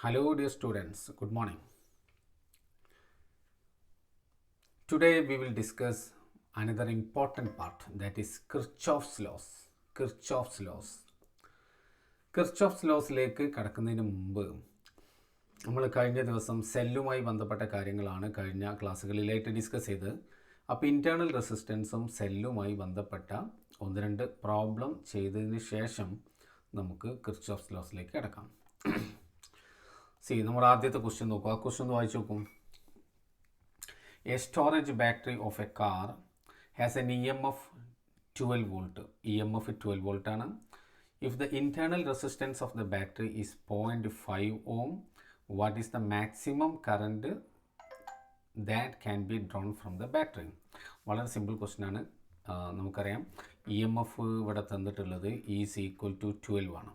Hello dear students, good morning. Today we will discuss another important part, that is Kirchhoff's laws. Kirchhoff's laws. Kirchhoff's ലോസിലേക്ക് കടക്കുന്നതിന് മുമ്പ് നമ്മൾ കഴിഞ്ഞ ദിവസം സെല്ലുമായി ബന്ധപ്പെട്ട കാര്യങ്ങളാണ് കഴിഞ്ഞ ക്ലാസ്സുകളിലായിട്ട് ഡിസ്കസ് ചെയ്തത്. അപ്പോൾ ഇൻറ്റേർണൽ റെസിസ്റ്റൻസും സെല്ലുമായി ബന്ധപ്പെട്ട ഒന്ന് രണ്ട് പ്രോബ്ലം ചെയ്തതിന് ശേഷം നമുക്ക് കിർച്ചോഫ്സ് ലോസിലേക്ക് കടക്കാം. നമ്മുടെ ആദ്യത്തെ ക്വസ്റ്റ്യൻ നോക്കുക. ആ ക്വസ്റ്റ്യൻ ഒന്ന് വായിച്ചു നോക്കും. A storage battery of a car has an EMF 12 volt. EMF 12 volt ആണ്. If the internal resistance of the battery is 0.5 ohm, what is the maximum current that can be drawn from the battery? വളരെ simple question ആണ്. നമുക്കറിയാം EMF ഇവിടെ തന്നിട്ടുള്ളത് is equal to 12 ആണ്.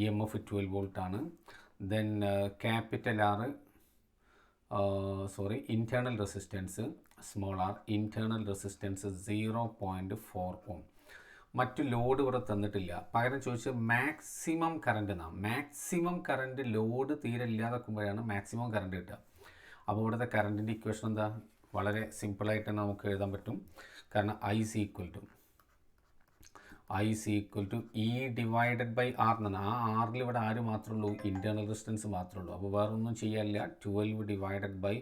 EMF 12 volt ആണ്. Then capital R internal resistance small r, internal resistance 0.4 ohm. മറ്റു load ഇവിടെ തന്നിട്ടില്ല. പകരം ചോദിച്ചത് മാക്സിമം കറണ്ട് എന്നാണ്. മാക്സിമം കറണ്ട് ലോഡ് തീരെ ഇല്ലാതാക്കുമ്പോഴാണ് മാക്സിമം കറണ്ട് കിട്ടുക. അപ്പോൾ ഇവിടുത്തെ കറണ്ടിൻ്റെ ഇക്വേഷൻ എന്താ? വളരെ സിമ്പിളായിട്ട് നമുക്ക് എഴുതാൻ പറ്റും. കാരണം I is equal to E divided by R എന്നാണ്. ആ ആറിൽ ഇവിടെ ആര് മാത്രമേ ഉള്ളൂ? ഇൻറ്റേർണൽ റെസിസ്റ്റൻസ് മാത്രമേ ഉള്ളൂ. അപ്പോൾ വേറെ ഒന്നും ചെയ്യാനില്ല. 12 ഡിവൈഡഡ് ബൈ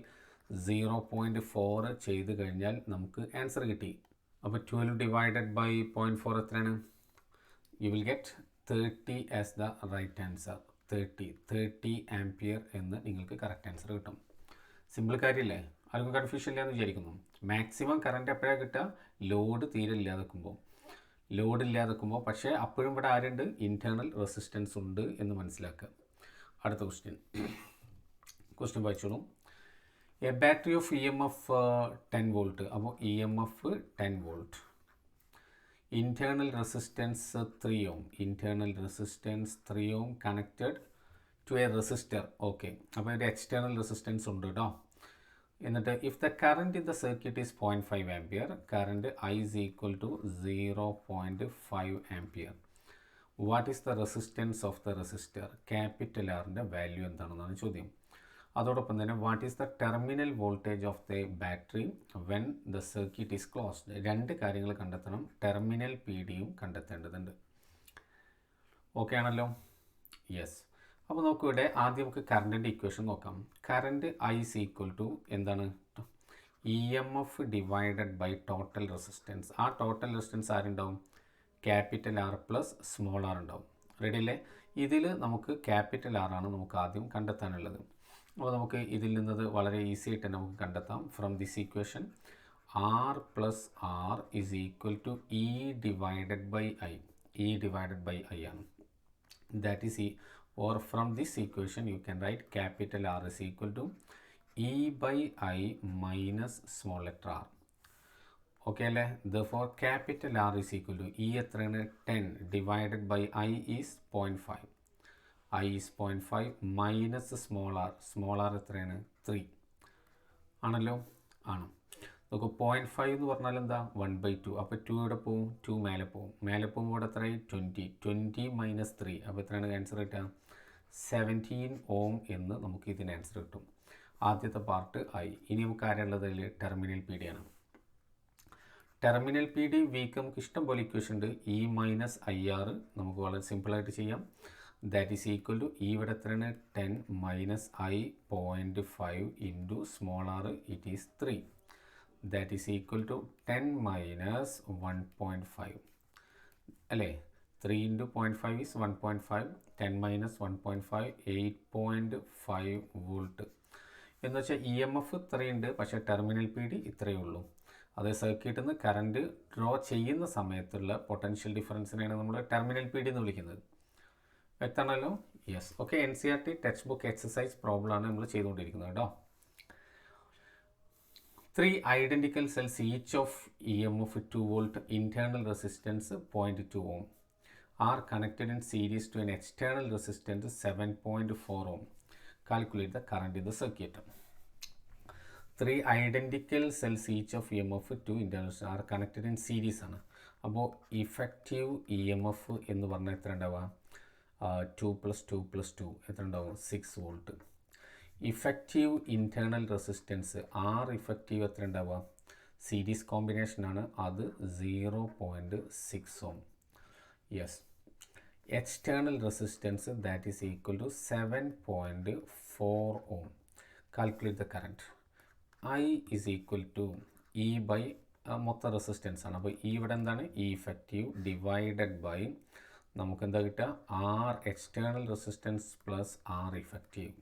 0.4 ചെയ്ത് കഴിഞ്ഞാൽ നമുക്ക് ആൻസർ കിട്ടി. അപ്പോൾ 12 ഡിവൈഡഡ് ബൈ 0.4 എത്രയാണ്? You will get 30 as the right answer. 30 ampere എന്ന് നിങ്ങൾക്ക് കറക്റ്റ് ആൻസർ കിട്ടും. സിമ്പിൾ കാര്യമല്ലേ? ആർക്കും കൺഫ്യൂഷൻ ഇല്ല എന്ന് വിചാരിക്കുന്നു. മാക്സിമം കറണ്ട് എപ്പോഴാണ് കിട്ടുക? ലോഡ് തീരെ ഇല്ലാതാക്കുമ്പോൾ. പക്ഷേ അപ്പോഴും ഇവിടെ ആരുണ്ട്? ഇൻറ്റേർണൽ റെസിസ്റ്റൻസ് ഉണ്ട് എന്ന് മനസ്സിലാക്കുക. അടുത്ത ക്വസ്റ്റ്യൻ വായിച്ചോളൂ. A battery of EMF 10 volt. അപ്പോൾ EMF 10 വോൾട്ട്. Internal resistance 3 ohm. Internal resistance 3 ohm connected to a resistor. Okay, അപ്പോൾ ഒരു എക്സ്റ്റേർണൽ റെസിസ്റ്റൻസ് ഉണ്ട് കേട്ടോ. എന്നിട്ട് if the current in the circuit is 0.5 ampere, current I is equal to 0.5 ampere. What is the resistance of the resistor? Capital ആറിൻ്റെ value എന്താണെന്നാണ് ചോദ്യം. അതോടൊപ്പം തന്നെ what is the terminal voltage of the battery when the circuit is closed? രണ്ട് കാര്യങ്ങൾ കണ്ടെത്തണം. Terminal PD-യും കണ്ടെത്തേണ്ടതുണ്ട്. Okay ആണല്ലോ? യെസ്. അപ്പോൾ നമുക്കിവിടെ ആദ്യം നമുക്ക് കറണ്ടിൻ്റെ ഇക്വേഷൻ നോക്കാം. Current I is equal to എന്താണ്? EMF divided by total resistance. ആ ടോട്ടൽ റെസിസ്റ്റൻസ് ആരുണ്ടാവും? Capital R plus small r ഉണ്ടാവും. റെഡി അല്ലേ? ഇതിൽ നമുക്ക് ക്യാപിറ്റൽ R ആണ് നമുക്ക് ആദ്യം കണ്ടെത്താനുള്ളത്. അപ്പോൾ നമുക്ക് ഇതിൽ നിന്നത് വളരെ ഈസി ആയിട്ട് തന്നെ നമുക്ക് കണ്ടെത്താം. From this equation R plus R is equal to E divided by I. E divided by I ആണ്. That is or from this equation you can write capital R is equal to E by I minus small letter r. Okay അല്ലേ? Therefore capital R is equal to E എത്രയാണ്? 10 divided by I is 0.5. I is 0.5 minus small r എത്രയാണ്? 3 ആണല്ലോ? ആണ്. നമുക്ക് 0.5 എന്ന് പറഞ്ഞാൽ എന്താ? 1/2. അപ്പോൾ 2 ഇവിടെ പോവും, 2 മേലെ പോകുമ്പോൾ ഇവിടെ എത്രയായി? 20 മൈനസ് 3. അപ്പോൾ എത്രയാണ് ആൻസർ കിട്ടുക? 17 ohm എന്ന് നമുക്ക് ഇതിന് ആൻസർ കിട്ടും. ആദ്യത്തെ പാർട്ട് I. ഇനി നമുക്ക് ആരുള്ളതിൽ? ടെർമിനൽ PD ആണ്. ടെർമിനൽ PD വീക്ക് നമുക്ക് ഇഷ്ടം പോലെ ഇക്വേഷൻ ഉണ്ട്. E മൈനസ് IR നമുക്ക് വളരെ സിമ്പിളായിട്ട് ചെയ്യാം. ദാറ്റ് ഈസ് ഈക്വൽ ടു ഇവിടെ എത്രയാണ്? 10 minus I 0.5 into small r it is 3. That is equal to 10 minus 1.5 അല്ലേ? 3 into 0.5 is 1.5. 10 minus 1.5 8.5 വോൾട്ട് എന്ന് വെച്ചാൽ EMF 3 ഉണ്ട്, പക്ഷേ ടെർമിനൽ PD ഇത്രയേ ഉള്ളൂ. അതേ സർക്യൂട്ടിൽ നിന്ന് കറണ്ട് ഡ്രോ ചെയ്യുന്ന സമയത്തുള്ള പൊട്ടൻഷ്യൽ ഡിഫറൻസിനെയാണ് നമ്മൾ ടെർമിനൽ PD എന്ന് വിളിക്കുന്നത്. വ്യക്തമാണല്ലോ? Yes. Okay, NCERT textbook exercise problem ആണ് നമ്മൾ ചെയ്തുകൊണ്ടിരിക്കുന്നത് കേട്ടോ. 3 identical cells each of EMF 2 volt, internal resistance 0.2 ohm are connected in series to an external resistance 7.4 ohm. Calculate the current in the circuit. 3 identical cells each of EMF 2 internal are connected in series ആണ്. അപ്പോൾ effective EMF എന്ന് പറഞ്ഞാൽ എത്ര ഉണ്ടാവുക? 2 + 2 + 2 എത്ര ഉണ്ടാവും 6 volt. Effective internal resistance R effective എത്ര ഉണ്ടാവുക, സീരീസ് കോമ്പിനേഷനാണ്, അത് 0.6 ohm. Yes. External resistance that is equal to 7.4 ohm. Calculate the current. I is equal to E by മൊത്തം റെസിസ്റ്റൻസ് ആണ്. അപ്പോൾ ഈ ഇവിടെ എന്താണ്, ഇ ഇഫക്റ്റീവ് ഡിവൈഡഡ് ബൈ നമുക്ക് എന്താ കിട്ടുക, R external resistance plus R effective.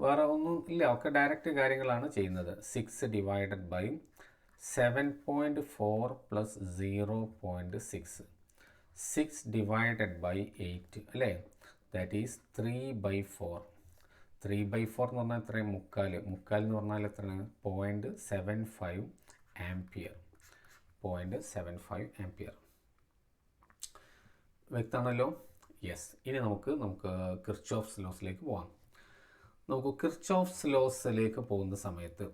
വേറെ ഒന്നും ഇല്ല, ഒക്കെ ഡയറക്റ്റ് കാര്യങ്ങളാണ് ചെയ്യുന്നത്. 6 divided by 7.4 plus 0.6, 6 divided by 8 അല്ലേ, ദാറ്റ് ഈസ് 3/4. 3/4 എന്ന് പറഞ്ഞാൽ എത്രയും മുക്കാൽ എന്ന് പറഞ്ഞാൽ എത്രയാണ്, 0.75 ആംപിയർ. 0.75 ആംപിയർ. വ്യക്തമാണല്ലോ? യെസ്. ഇനി നമുക്ക് കിർച്ചോഫ്സ് ലോസിലേക്ക് പോകാം. നമുക്ക് കിർച്ചോഫ്സ് ലോസിലേക്ക് പോകുന്ന സമയത്ത്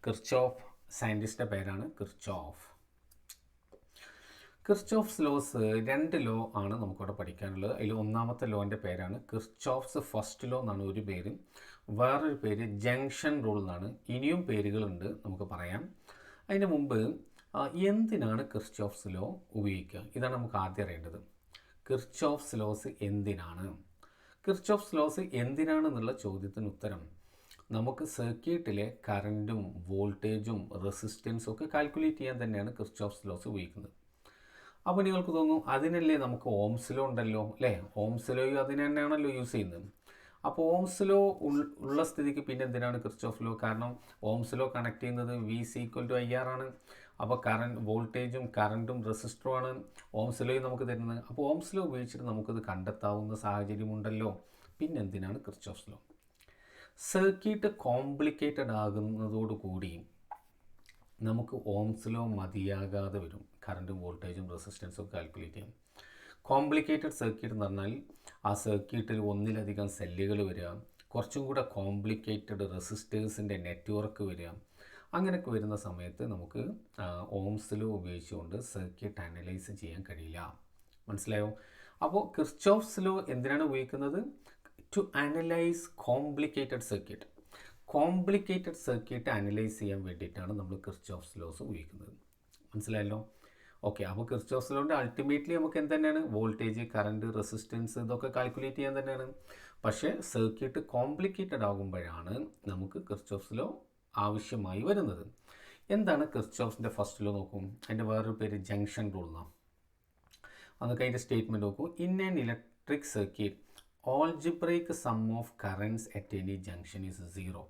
കിർച്ചോഫ് സയൻറ്റിസ്റ്റിൻ്റെ പേരാണ് കിർച്ചോഫ്. കിർച്ചോഫ്സ് ലോസ് 2 ലോ ആണ് നമുക്കിവിടെ പഠിക്കാനുള്ളത്. അതിൽ ഒന്നാമത്തെ ലോൻ്റെ പേരാണ് കിർച്ചോഫ്സ് ഫസ്റ്റ് ലോ എന്നാണ് ഒരു പേര്. വേറൊരു പേര് ജംഗ്ഷൻ റൂൾ എന്നാണ്. ഇനിയും പേരുകളുണ്ട്, നമുക്ക് പറയാം. അതിന് മുമ്പ് എന്തിനാണ് കിർച്ചോഫ്സ് ലോ ഉപയോഗിക്കുക, ഇതാണ് നമുക്ക് ആദ്യം അറിയേണ്ടത്. കിർച്ചോഫ്സ് ലോസ് എന്തിനാണ്? കിർച്ചോഫ്സ് ലോസ് എന്തിനാണെന്നുള്ള ചോദ്യത്തിന് ഉത്തരം നമുക്ക് സർക്യൂട്ടിലെ കറൻറ്റും വോൾട്ടേജും റെസിസ്റ്റൻസും ഒക്കെ കാൽക്കുലേറ്റ് ചെയ്യാൻ തന്നെയാണ് കിർച്ചോഫ്സ് ലോസ് ഉപയോഗിക്കുന്നത്. അപ്പോൾ നിങ്ങൾക്ക് തോന്നും അതിനല്ലേ നമുക്ക് ഓംസ് ലോ ഉണ്ടല്ലോ അല്ലേ, ഓംസ് ലോയും അതിന് തന്നെയാണല്ലോ യൂസ് ചെയ്യുന്നത്. അപ്പോൾ ഓംസ് ലോ ഉള്ള സ്ഥിതിക്ക് പിന്നെ എന്തിനാണ് കിർച്ചോഫ് ലോ? കാരണം ഓംസ് ലോ കണക്ട് ചെയ്യുന്നത് V=IR ആണ്. അപ്പോൾ വോൾട്ടേജും കറൻറ്റും റെസിസ്റ്ററുമാണ് ഓംസ് ലോയും നമുക്ക് തരുന്നത്. അപ്പോൾ ഓംസ് ലോ ഉപയോഗിച്ചിട്ട് നമുക്കത് കണ്ടെത്താവുന്ന സാഹചര്യമുണ്ടല്ലോ, പിന്നെ എന്തിനാണ് കിർച്ചോഫ്സ് ലോ? സർക്യൂട്ട് കോംപ്ലിക്കേറ്റഡ് ആകുന്നതോടുകൂടി നമുക്ക് ഓംസ് ലോ മതിയാകാതെ വരും കറൻറ്റും വോൾട്ടേജും റെസിസ്റ്റൻസും കാൽക്കുലേറ്റ് ചെയ്യാം. കോംപ്ലിക്കേറ്റഡ് സർക്യൂട്ട് എന്ന് പറഞ്ഞാൽ ആ സർക്യൂട്ടിൽ ഒന്നിലധികം സെല്ലുകൾ വരിക, കുറച്ചും കൂടെ കോംപ്ലിക്കേറ്റഡ് റെസിസ്റ്റേഴ്സിൻ്റെ നെറ്റ്വർക്ക് വരിക, അങ്ങനെയൊക്കെ വരുന്ന സമയത്ത് നമുക്ക് ഓംസ് ലോ ഉപയോഗിച്ചുകൊണ്ട് സർക്യൂട്ട് അനലൈസ് ചെയ്യാൻ കഴിയില്ല. മനസ്സിലായോ? അപ്പോൾ കിർച്ചോഫ്സ് ലോ എന്തിനാണ് ഉപയോഗിക്കുന്നത്? To analyse complicated circuit. Complicated circuit analyse ചെയ്യാൻ വേണ്ടിയിട്ടാണ് നമ്മൾ കിർച്ചോഫ്സ് ലോസ് ഉപയോഗിക്കുന്നത്. മനസ്സിലായല്ലോ? ഓക്കെ. അപ്പോൾ കിർച്ചോഫ്സ് ലോൻ്റെ അൾട്ടിമേറ്റ്ലി നമുക്ക് എന്ത് തന്നെയാണ്, വോൾട്ടേജ്, കറണ്ട്, റെസിസ്റ്റൻസ് ഇതൊക്കെ കാൽക്കുലേറ്റ് ചെയ്യാൻ തന്നെയാണ്. പക്ഷേ സർക്യൂട്ട് കോംപ്ലിക്കേറ്റഡ് ആകുമ്പോഴാണ് നമുക്ക് കിർച്ചോഫ്സ് ലോ ആവശ്യമായി വരുന്നത്. എന്താണ് കിർച്ചോഫ്സിൻ്റെ ഫസ്റ്റ് ലോ? നോക്കും, അതിൻ്റെ വേറൊരു പേര് ജംഗ്ഷൻ റൂൾ എന്നാണ്. അതൊക്കെ അതിൻ്റെ സ്റ്റേറ്റ്മെൻറ്റ് നോക്കൂ. In an electric circuit algebraic sum of currents at any junction is 0.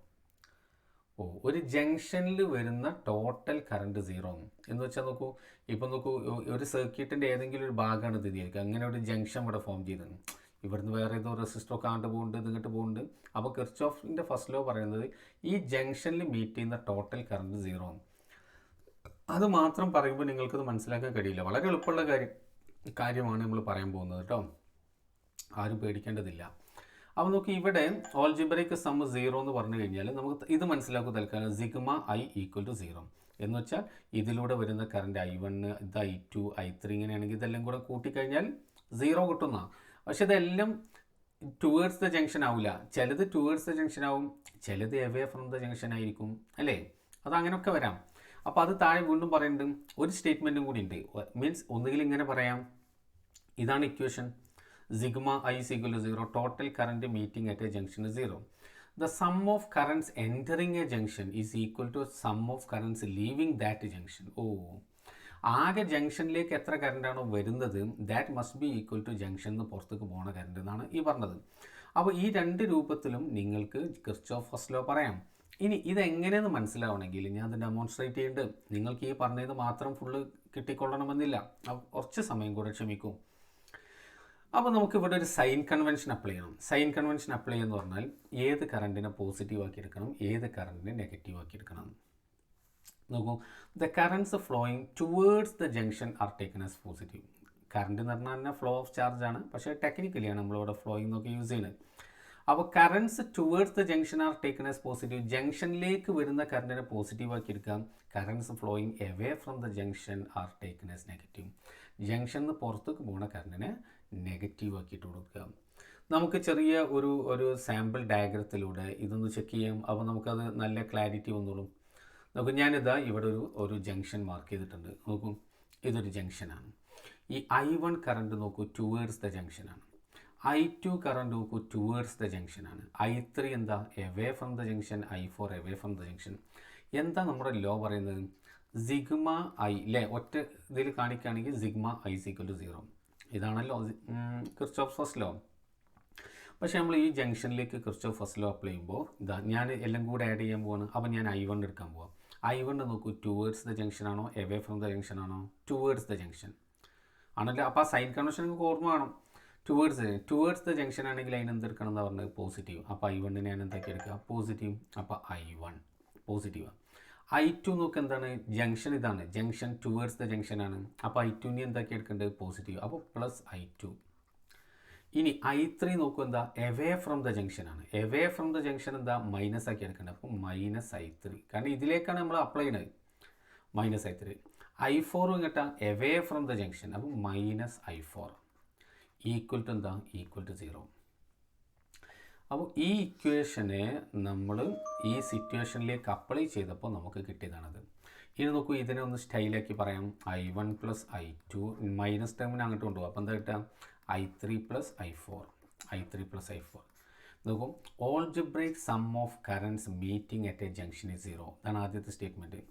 ഒരു ജംഗ്ഷനിൽ വരുന്ന ടോട്ടൽ കറണ്ട് 0 എന്ന് വെച്ചാൽ നോക്കൂ, ഇപ്പം നോക്കൂ, ഒരു സർക്യൂട്ടിൻ്റെ ഏതെങ്കിലും ഒരു ഭാഗമാണ് ഇത് വിചാരിക്കുക, അങ്ങനെ ഒരു ജംഗ്ഷൻ ഇവിടെ ഫോം ചെയ്തത്, ഇവിടുന്ന് വേറെ ഏതോ റെസിസ്റ്ററോ കാണ്ട് പോകുന്നുണ്ട്, ഇതിങ്ങോട്ട് പോകുന്നുണ്ട്. അപ്പോൾ കിർച്ചോഫിൻ്റെ ഫസ്റ്റ് ലോ പറയുന്നത് ഈ ജംഗ്ഷനിൽ മീറ്റ് ചെയ്യുന്ന ടോട്ടൽ കറണ്ട് 0. അത് മാത്രം പറയുമ്പോൾ നിങ്ങൾക്കത് മനസ്സിലാക്കാൻ കഴിയില്ല. വളരെ എളുപ്പമുള്ള കാര്യമാണ് നമ്മൾ പറയാൻ പോകുന്നത് കേട്ടോ, ആരും പേടിക്കേണ്ടതില്ല. അപ്പോൾ നോക്കി, ഇവിടെ ഓൾജിബ്രൈക്ക് സം 0 എന്ന് പറഞ്ഞു കഴിഞ്ഞാൽ നമുക്ക് ഇത് മനസ്സിലാക്കുക തൽക്കാലം. സിഗ്മ I = 0 എന്ന് വെച്ചാൽ ഇതിലൂടെ വരുന്ന കറണ്ട് I1, ഇത് I2, I3 ഇങ്ങനെയാണെങ്കിൽ ഇതെല്ലാം കൂടെ കൂട്ടിക്കഴിഞ്ഞാൽ 0 കിട്ടുന്ന. പക്ഷെ ഇതെല്ലാം ടുവേർഡ്സ് ദ ജംഗ്ഷൻ ആവില്ല. ചിലത് ടുവേർഡ്സ് ദ ജംഗ്ഷൻ ആവും, ചിലത് എവേ ഫ്രം ദ ജംഗ്ഷൻ ആയിരിക്കും അല്ലേ. അത് അങ്ങനെയൊക്കെ വരാം. അപ്പോൾ അത് താഴെ വീണ്ടും പറയുന്നുണ്ട്, ഒരു സ്റ്റേറ്റ്മെൻറ്റും കൂടി ഉണ്ട്. മീൻസ് ഒന്നുകിൽ ഇങ്ങനെ പറയാം, ഇതാണ് equation, sigma I = 0, total current meeting at a junction 0. The sum of currents entering a junction is equal to sum of currents leaving that junction. ആകെ ജംഗ്ഷനിലേക്ക് എത്ര കറണ്ടാണോ വരുന്നത്, that must be equal to ജംഗ്ഷനിൽ നിന്ന് പുറത്തേക്ക് പോകുന്ന കറണ്ട് എന്നാണ് ഈ പറഞ്ഞത്. അപ്പോൾ ഈ രണ്ട് രൂപത്തിലും നിങ്ങൾക്ക് കിർച്ചോഫ് ഫസ്റ്റ് ലോ പറയാം. ഇനി ഇതെങ്ങനെയെന്ന് മനസ്സിലാവണമെങ്കിൽ ഞാൻ അത് ഡെമോൺസ്ട്രേറ്റ് ചെയ്യുന്നുണ്ട്. നിങ്ങൾക്ക് ഈ പറഞ്ഞത് മാത്രം ഫുള്ള് കിട്ടിക്കൊള്ളണമെന്നില്ല, കുറച്ച് സമയം കൂടെ ക്ഷമിക്കും. അപ്പോൾ നമുക്കിവിടെ ഒരു സൈൻ കൺവെൻഷൻ അപ്ലൈ ചെയ്യണം. സൈൻ കൺവെൻഷൻ അപ്ലൈ എന്ന് പറഞ്ഞാൽ ഏത് കറണ്ടിനെ പോസിറ്റീവ് ആക്കി എടുക്കണം, ഏത് കറണ്ടിനെ നെഗറ്റീവ് ആക്കി എടുക്കണം. നോക്കൂ, the currents flowing towards the junction are taken as positive. Current എന്ന് പറഞ്ഞാൽ തന്നെ ഫ്ലോ ഓഫ് ചാർജ് ആണ്, പക്ഷേ ടെക്നിക്കലിയാണ് നമ്മളിവിടെ ഫ്ലോയിങ് എന്നൊക്കെ യൂസ് ചെയ്യുന്നത്. അപ്പോൾ currents towards the junction are taken as positive. ജംഗ്ഷനിലേക്ക് വരുന്ന കറണ്ടിനെ പോസിറ്റീവ് ആക്കി എടുക്കാം. Currents flowing away from the junction are taken as negative. ജംഗ്ഷനിൽ നിന്ന് പുറത്തേക്ക് പോകുന്ന കറണ്ടിനെ നെഗറ്റീവ് ആക്കിയിട്ട് കൊടുക്കുക. നമുക്ക് ചെറിയ ഒരു സാമ്പിൾ ഡയഗ്രത്തിലൂടെ ഇതൊന്ന് ചെക്ക് ചെയ്യാം. അപ്പോൾ നമുക്കത് നല്ല ക്ലാരിറ്റി വന്നോളും. നോക്കൂ, ഞാനിതാ ഇവിടെ ഒരു ജംഗ്ഷൻ മാർക്ക് ചെയ്തിട്ടുണ്ട്. നോക്കൂ, ഇതൊരു ജംഗ്ഷനാണ്. ഈ I1 കറണ്ട് നോക്കൂ ടുവേർഡ്സ് ദ ജംഗ്ഷനാണ്. I2 കറണ്ട് നോക്കൂ ടുവേർഡ്സ് ദ ജംഗ്ഷനാണ്. I3 എന്താ away from the junction, I4 away from the junction. എന്താ നമ്മുടെ ലോ പറയുന്നത്? സിഗ്മ ഐ അല്ലേ, ഒറ്റ ഇതിൽ കാണിക്കുകയാണെങ്കിൽ സിഗ്മ I = 0. ഇതാണല്ലോ കിർച്ചോഫ് ഫസ്റ്റ് ലോ. പക്ഷേ നമ്മൾ ഈ ജംഗ്ഷനിലേക്ക് കിർച്ചോഫ് ഫസ്റ്റ് ലോ അപ്ലൈ ചെയ്യുമ്പോൾ ഇതാ ഞാൻ എല്ലാം കൂടെ ആഡ് ചെയ്യാൻ പോവാണ്. അപ്പോൾ ഞാൻ I1 എടുക്കാൻ പോവാം. I1 നോക്കൂ ടുവേർഡ്സ് ദ ജംഗ്ഷൻ ആണോ എവേ ഫ്രം ദ ജംഗ്ഷൻ ആണോ? ടുവേർഡ്സ് ദ ജംഗ്ഷൻ ആണല്ലോ. അപ്പോൾ ആ സൈൻ കൺവെൻഷൻ നിങ്ങൾക്ക് ഓർമ്മ വേണം. ടുവേർഡ്സ് ദ ജംഗ്ഷൻ ആണെങ്കിൽ അതിന് എന്തെടുക്കണം എന്ന് പറഞ്ഞത് പോസിറ്റീവ്. അപ്പോൾ I1 ഞാൻ എന്താക്കി എടുക്കുക? പോസിറ്റീവ്. അപ്പോൾ I1 പോസിറ്റീവാണ്. I2 നോക്ക് എന്താണ്? ജംഗ്ഷൻ ഇതാണ്, ജംഗ്ഷൻ ടുവേർഡ്സ് ദ ജംഗ്ഷൻ ആണ്. അപ്പോൾ I2 എന്താക്കി എടുക്കേണ്ടത്? പോസിറ്റീവ്. അപ്പോൾ പ്ലസ് I2. ഇനി I3 നോക്കൂ എന്താ? എവേ ഫ്രം ദ ജംഗ്ഷൻ ആണ്. എവേ ഫ്രം ദ ജംഗ്ഷൻ എന്താ? മൈനസ് ആക്കി എടുക്കേണ്ടത്. അപ്പോൾ മൈനസ് I3, കാരണം ഇതിലേക്കാണ് നമ്മൾ അപ്ലൈ ചെയ്യുന്നത്. Minus I3. I4 ഇങ്ങോട്ടാ എവേ ഫ്രം ദ ജംഗ്ഷൻ, അപ്പോൾ മൈനസ് I4 ഈക്വൽ ടു എന്താ? Equal to 0. അപ്പോൾ ഈ ഇക്വേഷനെ നമ്മൾ ഈ സിറ്റുവേഷനിലേക്ക് അപ്ലൈ ചെയ്തപ്പോൾ നമുക്ക് കിട്ടിയതാണത്. ഇനി നോക്കൂ, ഇതിനെ ഒന്ന് സ്റ്റൈലാക്കി പറയാം. I1 + I2 മൈനസ് ടേമിന് അങ്ങോട്ട് കൊണ്ടുപോകും. അപ്പോൾ എന്താ കിട്ടുക? I3 + I4. I3 + I4. നോക്കൂ, algebraic sum of currents meeting at a junction is 0. ഇതാണ് ആദ്യത്തെ സ്റ്റേറ്റ്മെൻറ്റ്.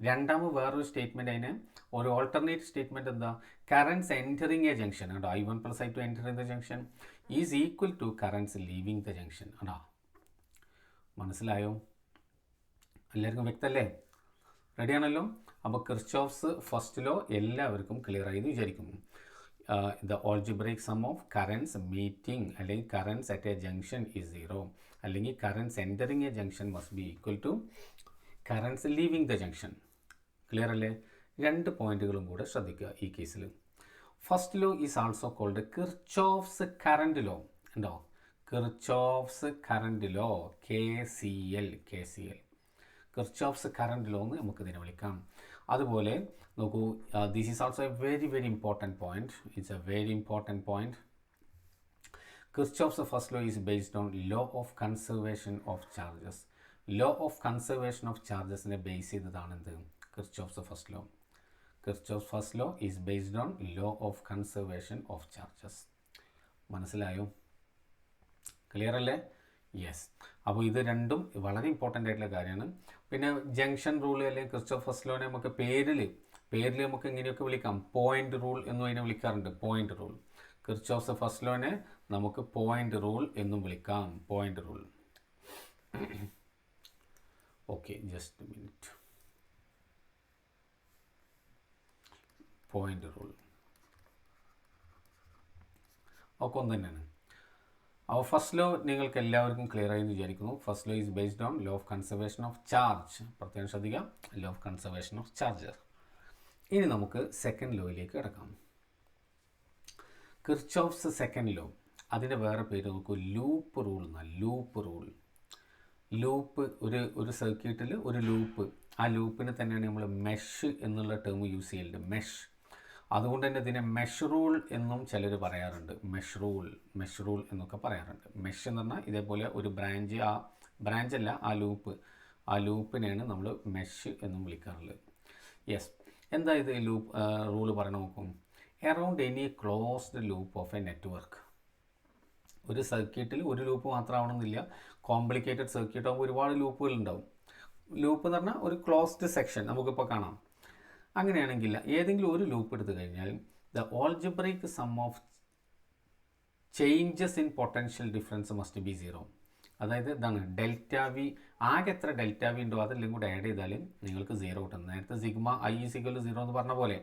രണ്ടാമത് വേറൊരു സ്റ്റേറ്റ്മെൻറ്റ്, അതിന് ഒരു ഓൾട്ടർനേറ്റ് സ്റ്റേറ്റ്മെൻറ്റ് എന്താ? കറൻസ് എൻറ്ററിങ് എ ജംഗ്ഷൻ കേട്ടോ. I1 + I2 entering the junction is equal to currents leaving the junction. ആണോ? മനസ്സിലായോ? എല്ലാവർക്കും വ്യക്തമല്ലേ? റെഡിയാണല്ലോ? അപ്പോൾ കിർച്ചോഫ്സ് ഫസ്റ്റ് ലോ എല്ലാവർക്കും ക്ലിയർ ആയി എന്ന് വിചാരിക്കുന്നു. The algebraic sum of currents meeting അല്ലെങ്കിൽ currents at a junction is 0, അല്ലെങ്കിൽ currents entering a junction must be equal to currents leaving the junction. Clear അല്ലേ? രണ്ട് പോയിന്റുകളും കൂടെ ശ്രദ്ധിക്കുക ഈ കേസിൽ. First law is also called Kirchhoff's current law. ഉണ്ടോ? Kirchhoff's current law, KCL. Kirchhoff's current law എന്ന് നമുക്കിതിനെ വിളിക്കാം. അതുപോലെ നോക്കൂ, this is also a very important point. It's a very important point. Kirchhoff's first law is based on law of conservation of charges. Law of conservation of ചാർജസിനെ base ചെയ്തതാണ് എന്ത്? Kirchhoff's first law. Kirchhoff's first law is based on law of conservation of charges. മനസ്സിലായോ? Clear അല്ലേ? Yes. അപ്പോൾ ഇത് രണ്ടും വളരെ important ആയിട്ടുള്ള കാര്യമാണ്. പിന്നെ ജംഗ്ഷൻ റൂൾ അല്ലെങ്കിൽ കിർച്ചോഫ് ഫസ്റ്റ് ലോനെ നമുക്ക് പേരിൽ നമുക്ക് ഇങ്ങനെയൊക്കെ വിളിക്കാം. പോയിന്റ് റൂൾ എന്നും അതിനെ വിളിക്കാറുണ്ട്. Point rule. കിർച്ചോഫ്സ് ഫസ്റ്റ് ലോനെ നമുക്ക് പോയിന്റ് റൂൾ എന്നും വിളിക്കാം. Point rule. Okay, just A minute. Point rule ഒക്കെ ഒന്ന് തന്നെയാണ്. അപ്പോൾ ഫസ്റ്റ് ലോ നിങ്ങൾക്ക് എല്ലാവർക്കും ക്ലിയർ ആയി എന്ന് വിചാരിക്കുന്നു. First law is based on law of conservation of charge. പ്രത്യേകം ശ്രദ്ധിക്കാം, law of conservation of charge. ഇനി നമുക്ക് സെക്കൻഡ് ലോയിലേക്ക് കിടക്കാം. കിർച്ചോഫ്സ് സെക്കൻഡ് ലോ, അതിൻ്റെ വേറെ പേര് നോക്കൂ, ലൂപ്പ് റൂൾ എന്നാണ്. Loop rule. ലൂപ്പ്, ഒരു സർക്യൂട്ടിൽ ഒരു ലൂപ്പ്. ആ ലൂപ്പിന് തന്നെയാണ് നമ്മൾ മെഷ് എന്നുള്ള ടേം യൂസ് ചെയ്യലുണ്ട്. മെഷ്. അതുകൊണ്ട് തന്നെ ഇതിനെ മെഷ് റൂൾ എന്നും ചിലർ പറയാറുണ്ട്. മെഷ് റൂൾ എന്നൊക്കെ പറയാറുണ്ട്. മെഷ് എന്ന് പറഞ്ഞാൽ ഇതേപോലെ ഒരു ബ്രാഞ്ച്, ആ ബ്രാഞ്ചല്ല, ആ ലൂപ്പിനെയാണ് നമ്മൾ മെഷ് എന്നും വിളിക്കാറുള്ളത്. യെസ്. എന്താ ഇത് ലൂപ്പ് റൂൾ പറയണ നോക്കും. Around any closed loop of A network. ഒരു സർക്യൂട്ടിൽ ഒരു ലൂപ്പ് മാത്രമാവണമെന്നില്ല. കോംപ്ലിക്കേറ്റഡ് സർക്യൂട്ട് ആകുമ്പോൾ ഒരുപാട് ലൂപ്പുകൾ ഉണ്ടാവും. ലൂപ്പ് എന്ന് പറഞ്ഞാൽ ഒരു ക്ലോസ്ഡ് സെക്ഷൻ നമുക്കിപ്പോൾ കാണാം. അങ്ങനെയാണെങ്കിൽ ഏതെങ്കിലും ഒരു ലൂപ്പ് എടുത്തു കഴിഞ്ഞാൽ the algebraic sum of changes in potential difference must be 0. അതായത് ഇതാണ് ഡെൽറ്റ വി. ആകെ എത്ര ഡെൽറ്റ വി ഉണ്ടോ അതെല്ലാം കൂടെ ആഡ് ചെയ്താൽ നിങ്ങൾക്ക് 0 കിട്ടും. നേരത്തെ സിഗ്മ I = 0 എന്ന് പറഞ്ഞ പോലെ.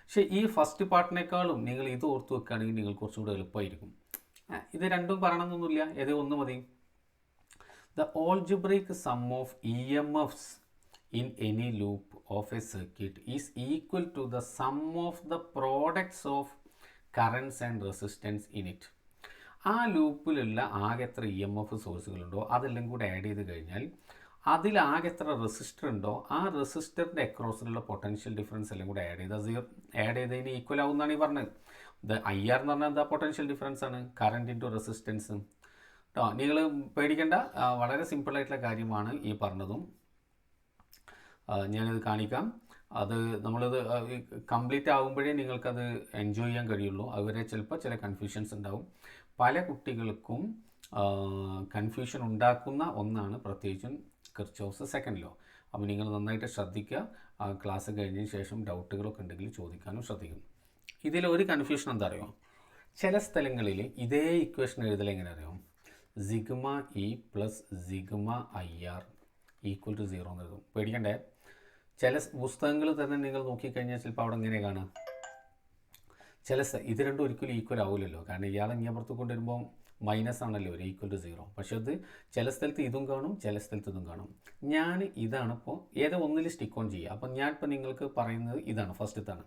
പക്ഷേ ഈ ഫസ്റ്റ് പാർട്ടിനേക്കാളും നിങ്ങൾ ഇത് ഓർത്ത് വെക്കുകയാണെങ്കിൽ നിങ്ങൾക്ക് കുറച്ചുകൂടെ എളുപ്പമായിരിക്കും. ഇത് രണ്ടും പറയണമെന്നൊന്നുമില്ല, ഏത് ഒന്ന് മതി. The algebraic sum of EMFs in any loop of a circuit is equal to the sum of the products of currents and resistance in it. ആ ലൂപ്പിലുള്ള ആകെ എത്ര EMF സോഴ്സുകളുണ്ടോ അതെല്ലാം കൂടെ ആഡ് ചെയ്ത് കഴിഞ്ഞാൽ അതിലാകെ എത്ര റെസിസ്റ്റർ ഉണ്ടോ ആ റെസിസ്റ്ററിൻ്റെ അക്രോസിലുള്ള പൊട്ടൻഷ്യൽ ഡിഫറൻസ് എല്ലാം കൂടെ ആഡ് ചെയ്തതിന് ഈക്വൽ ആവുമെന്നാണ് ഈ പറഞ്ഞത്. IR എന്ന് പറഞ്ഞാൽ എന്താ പൊട്ടൻഷ്യൽ ഡിഫറൻസ് ആണ്, കറണ്ട് ഇൻറ്റു റെസിസ്റ്റൻസ് കേട്ടോ. നിങ്ങൾ പേടിക്കേണ്ട, വളരെ സിമ്പിളായിട്ടുള്ള കാര്യമാണ് ഈ പറഞ്ഞതും. ഞാനിത് കാണിക്കാം. അത് നമ്മളിത് കംപ്ലീറ്റ് ആകുമ്പോഴേ നിങ്ങൾക്കത് എൻജോയ് ചെയ്യാൻ കഴിയുള്ളൂ. അതുവരെ ചിലപ്പോൾ ചില കൺഫ്യൂഷൻസ് ഉണ്ടാവും. പല കുട്ടികൾക്കും കൺഫ്യൂഷൻ ഉണ്ടാക്കുന്ന ഒന്നാണ് പ്രത്യേകിച്ചും കിർച്ചോഫ്സ് സെക്കൻഡ് ലോ. അപ്പോൾ നിങ്ങൾ നന്നായിട്ട് ശ്രദ്ധിക്കുക. ക്ലാസ് കഴിഞ്ഞതിന് ശേഷം ഡൗട്ടുകളൊക്കെ ഉണ്ടെങ്കിൽ ചോദിക്കാനും ശ്രദ്ധിക്കും. ഇതിലൊരു കൺഫ്യൂഷൻ എന്താ അറിയോ, ചില സ്ഥലങ്ങളിൽ ഇതേ ഇക്വേഷൻ എഴുതൽ എങ്ങനെ അറിയാം, sigma E plus sigma IR equal to 0 എന്ന് എഴുതും. പേടിക്കണ്ടേ, ചില പുസ്തകങ്ങൾ തന്നെ നിങ്ങൾ നോക്കിക്കഴിഞ്ഞാൽ ചിലപ്പോൾ അവിടെ എങ്ങനെ കാണാം, ഇത് രണ്ടും ഒരിക്കലും ഈക്വൽ ആവില്ലല്ലോ. കാരണം ഇയാൾ ഇങ്ങേപ്പുറത്ത് കൊണ്ടുവരുമ്പോൾ മൈനസ് ആണല്ലോ ഒരു ഈക്വൽ ടു 0. പക്ഷെ അത് ചില സ്ഥലത്ത് ഇതും കാണും, ചില സ്ഥലത്ത് ഇതും കാണും. ഞാൻ ഇതാണ് ഇപ്പോൾ ഏതോ ഒന്നിൽ സ്റ്റിക്ക് ഓൺ ചെയ്യുക. അപ്പം ഞാനിപ്പോൾ നിങ്ങൾക്ക് പറയുന്നത് ഇതാണ്, ഫസ്റ്റ് ഇതാണ്.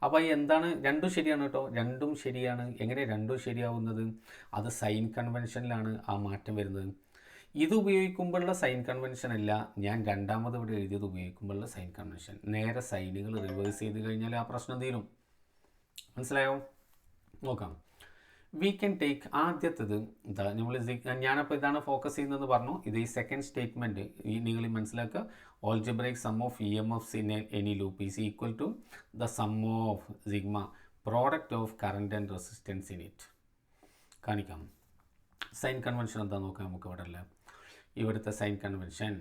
അപ്പോൾ എന്താണ്, രണ്ടും ശരിയാണ് കേട്ടോ, രണ്ടും ശരിയാണ്. എങ്ങനെ രണ്ടും ശരിയാവുന്നത്, അത് സൈൻ കൺവെൻഷനിലാണ് ആ മാറ്റം വരുന്നത്. ഇത് ഉപയോഗിക്കുമ്പോഴുള്ള സൈൻ കൺവെൻഷൻ അല്ല, ഞാൻ രണ്ടാമത് ഇവിടെ എഴുതിയത് ഉപയോഗിക്കുമ്പോഴുള്ള സൈൻ കൺവെൻഷൻ. നേരെ സൈനുകൾ റിവേഴ്സ് ചെയ്ത് കഴിഞ്ഞാൽ ആ പ്രശ്നം തീരും. മനസ്സിലായോ? നോക്കാം. വി ക്യാൻ ടേക്ക് ആദ്യത്തത് എന്താ, നമ്മൾ ഞാനപ്പോൾ ഇതാണ് ഫോക്കസ് ചെയ്യുന്നതെന്ന് പറഞ്ഞു. ഇത് ഈ സെക്കൻഡ് സ്റ്റേറ്റ്മെൻറ്റ് നിങ്ങൾ മനസ്സിലാക്കുക. Algebraic sum of EMFs in any loop is equal to the sum of sigma product of current and resistance in it. കാണിക്കാം. സൈൻ കൺവെൻഷൻ എന്താ നോക്കാം നമുക്ക് ഇവിടെ അല്ലേ. ഇവിടുത്തെ sign convention,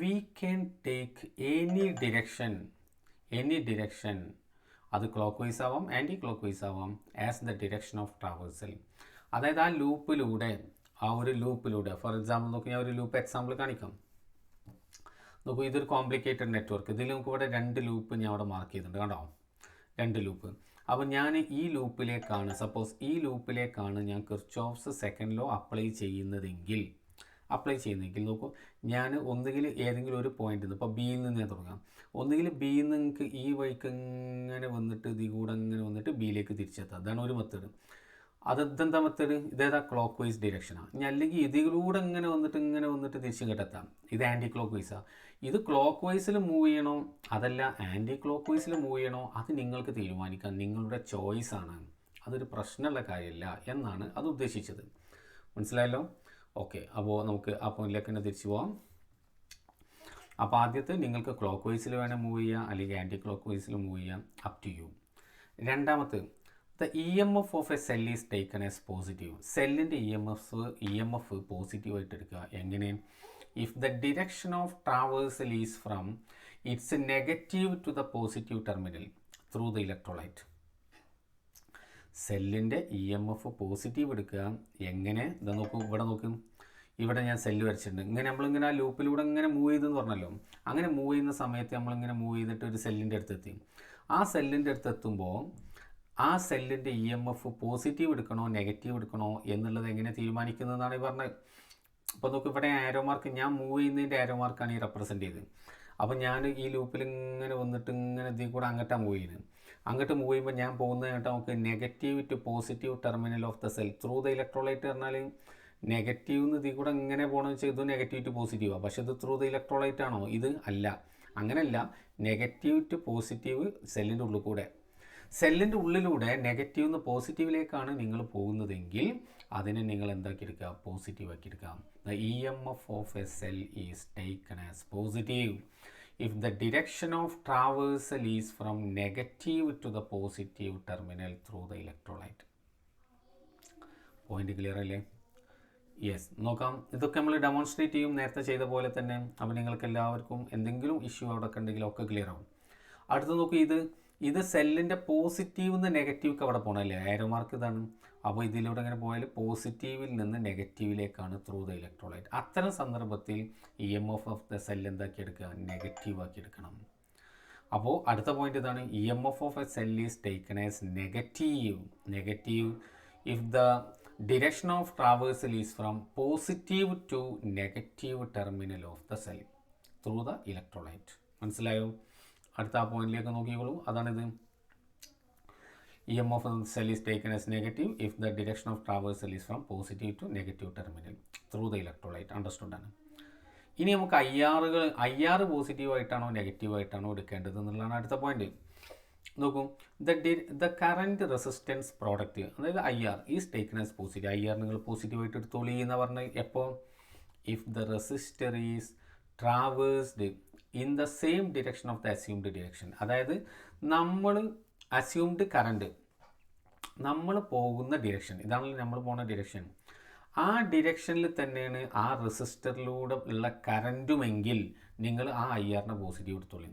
we can take any direction, അത് ക്ലോക്ക് വൈസ് ആവാം anti clock vice ആവാം, as the direction of traversal. അതായത് ആ ലൂപ്പിലൂടെ ഫോർ എക്സാമ്പിൾ നോക്കി, ഞാൻ ഒരു ലൂപ്പ് എക്സാമ്പിൾ കാണിക്കാം. നോക്കൂ, ഇതൊരു കോംപ്ലിക്കേറ്റഡ് നെറ്റ്വർക്ക്. ഇതിൽ നമുക്ക് ഇവിടെ 2 ലൂപ്പ് ഞാൻ അവിടെ മാർക്ക് ചെയ്തിട്ടുണ്ട്, കണ്ടോ, 2 ലൂപ്പ്. അപ്പോൾ ഞാൻ ഈ ലൂപ്പിലേക്കാണ്, സപ്പോസ് ഈ ലൂപ്പിലേക്കാണ് ഞാൻ കിർച്ചോഫ്സ് സെക്കൻഡ് ലോ അപ്ലൈ ചെയ്യുന്നതെങ്കിൽ നോക്കൂ, ഞാൻ ഒന്നുകിൽ ഏതെങ്കിലും ഒരു പോയിന്റിൽ നിന്ന്, ഇപ്പോൾ ബിയിൽ നിന്ന് ഞാൻ തുടങ്ങാം. ഒന്നുകിൽ ബിയിൽ നിന്ന് നിങ്ങൾക്ക് ഈ വഴിക്ക് ഇങ്ങനെ വന്നിട്ട് ഇതിൽ കൂടെ അങ്ങനെ വന്നിട്ട് ബിയിലേക്ക് തിരിച്ചെത്താം. അതാണ് ഒരു മെത്തേഡ്. അതെന്താ മെത്തേഡ്, ഇതേതാ ക്ലോക്ക് വൈസ് ഡിറക്ഷനാണ്. ഇനി അല്ലെങ്കിൽ ഇതിലൂടെ ഇങ്ങനെ വന്നിട്ട് തിരിച്ചും കേട്ടെത്താം. ഇത് ആൻറ്റി ക്ലോക്ക് വൈസാണ്. ഇത് ക്ലോക്ക് വൈസിൽ മൂവ് ചെയ്യണോ അതല്ല ആൻറ്റി ക്ലോക്ക് വൈസിൽ മൂവ് ചെയ്യണോ അത് നിങ്ങൾക്ക് തീരുമാനിക്കാം, നിങ്ങളുടെ ചോയ്സാണ്. അതൊരു പ്രശ്നമുള്ള കാര്യമില്ല എന്നാണ് അത് ഉദ്ദേശിച്ചത്. മനസ്സിലായല്ലോ? ഓക്കെ, അപ്പോൾ നമുക്ക് ആ പോയിന്റിലേക്ക് തന്നെ തിരിച്ചു പോകാം. അപ്പോൾ ആദ്യത്തെ നിങ്ങൾക്ക് ക്ലോക്ക് വൈസിൽ വേണേൽ മൂവ് ചെയ്യാം, അല്ലെങ്കിൽ ആൻറ്റി ക്ലോക്ക് വൈസിൽ മൂവ് ചെയ്യാം, അപ് ടു യു. രണ്ടാമത്തെ, the EMF of a cell is taken as positive. സെല്ലിൻ്റെ EMF പോസിറ്റീവായിട്ട് എടുക്കുക. എങ്ങനെ? If the direction of traversal is from its negative to the positive terminal through the electrolyte. സെല്ലിൻ്റെ EMF പോസിറ്റീവ് എടുക്കുക. എങ്ങനെ? ഇത് നോക്കൂ, ഇവിടെ ഞാൻ സെല്ല് വരച്ചിട്ടുണ്ട്. നമ്മളിങ്ങനെ ആ ലൂപ്പിലൂടെ ഇങ്ങനെ മൂവ് ചെയ്തെന്ന് പറഞ്ഞല്ലോ. അങ്ങനെ മൂവ് ചെയ്യുന്ന സമയത്ത് നമ്മളിങ്ങനെ മൂവ് ചെയ്തിട്ട് ഒരു സെല്ലിൻ്റെ അടുത്തെത്തി. ആ സെല്ലിൻ്റെ അടുത്തെത്തുമ്പോൾ ആ സെല്ലിൻ്റെ EMF പോസിറ്റീവ് എടുക്കണോ നെഗറ്റീവ് എടുക്കണോ എന്നുള്ളത് എങ്ങനെ തീരുമാനിക്കുന്നതെന്നാണ് ഈ പറഞ്ഞത്. അപ്പോൾ നോക്ക്, ഇവിടെ ആരോ മാർക്ക്, ഞാൻ മൂവ് ചെയ്യുന്നതിൻ്റെ ആരോ മാർക്കാണ് ഈ റെപ്രസെൻറ്റ് ചെയ്തത്. അപ്പോൾ ഞാൻ ഈ ലൂപ്പിൽ ഇങ്ങനെ വന്നിട്ട് ഇങ്ങനെ ഇതിൽ കൂടെ അങ്ങോട്ടാണ് മൂവ് ചെയ്യുന്നത്. അങ്ങോട്ട് മൂവ് ചെയ്യുമ്പോൾ ഞാൻ പോകുന്നത് കേട്ടോ, നമുക്ക് negative to positive terminal of the cell through the electrolyte. പറഞ്ഞാൽ നെഗറ്റീവ് എന്ന് ഇതിൽ കൂടെ ഇങ്ങനെ പോകണമെന്ന് വെച്ചാൽ ഇത് നെഗറ്റീവ് ടു പോസിറ്റീവാണ്. പക്ഷേ ഇത് ത്രൂ ദ ഇലക്ട്രോലൈറ്റ് ആണോ? ഇത് അല്ല, അങ്ങനെയല്ല. നെഗറ്റീവ് ടു പോസിറ്റീവ് സെല്ലിൻ്റെ ഉള്ളിൽ കൂടെ, സെല്ലിൻ്റെ ഉള്ളിലൂടെ നെഗറ്റീവ് നിന്ന് പോസിറ്റീവിലേക്കാണ് നിങ്ങൾ പോകുന്നതെങ്കിൽ അതിനെ നിങ്ങൾ എന്താക്കിയെടുക്കുക? പോസിറ്റീവ് ആക്കിയെടുക്കാം. The EMF of a cell is taken as positive if the direction of traversal is from negative to the positive terminal through the electrolyte. Point clear അല്ലേ? യെസ്, നോക്കാം. ഇതൊക്കെ നമ്മൾ ഡെമോൺസ്ട്രേറ്റ് ചെയ്യും നേരത്തെ ചെയ്ത പോലെ തന്നെ. അപ്പോൾ നിങ്ങൾക്ക് എല്ലാവർക്കും എന്തെങ്കിലും ഇഷ്യൂ അവിടെ ഉണ്ടെങ്കിൽ ഒക്കെ ക്ലിയർ ആവും. അടുത്ത് നോക്കൂ, ഇത് സെല്ലിൻ്റെ പോസിറ്റീവ് നിന്ന് നെഗറ്റീവ്ക്ക് അവിടെ പോകണമല്ലേ, ആരോ മാർക്ക് ഇതാണ്. അപ്പോൾ ഇതിലൂടെ ഇങ്ങനെ പോയാൽ പോസിറ്റീവിൽ നിന്ന് നെഗറ്റീവിലേക്കാണ് ത്രൂ ദ ഇലക്ട്രോലൈറ്റ്. അത്തരം സന്ദർഭത്തിൽ EMF ഓഫ് ദ സെൽ എന്താക്കി എടുക്കുക? നെഗറ്റീവ് ആക്കി എടുക്കണം. അപ്പോൾ അടുത്ത പോയിന്റ് ഇതാണ്, EMF of a cell is taken as negative if the direction of traversal is from positive to negative terminal of the cell through the electrolyte. മനസ്സിലായോ? അടുത്ത ആ പോയിന്റിലേക്ക് നോക്കിക്കോളൂ. അതാണിത്. EMF of the cell is taken as negative if the direction of traversal is from positive to negative terminal through the electrolyte. Understood ആണ്. ഇനി നമുക്ക് IR പോസിറ്റീവായിട്ടാണോ നെഗറ്റീവായിട്ടാണോ എടുക്കേണ്ടത് എന്നുള്ളതാണ് അടുത്ത പോയിന്റ്. നോക്കൂ, ദ കറൻറ്റ് റെസിസ്റ്റൻസ് പ്രോഡക്റ്റ്, അതായത് IR is taken as positive. IR നിങ്ങൾ പോസിറ്റീവായിട്ട് എടുത്തോളി എന്ന് പറഞ്ഞ് എപ്പോൾ, if the resistor is traversed in the same direction of the assumed direction. അതായത് നമ്മൾ അസ്യൂംഡ് കറണ്ട്, നമ്മൾ പോകുന്ന ഡിറക്ഷൻ, ഇതാണല്ലോ നമ്മൾ പോകുന്ന ഡിറക്ഷൻ, ആ ഡിറക്ഷനിൽ തന്നെയാണ് ആ റെസിസ്റ്ററിലൂടെ ഉള്ള കറൻറ്റുമെങ്കിൽ നിങ്ങൾ ആ IRനെ positive എടുത്തോളി.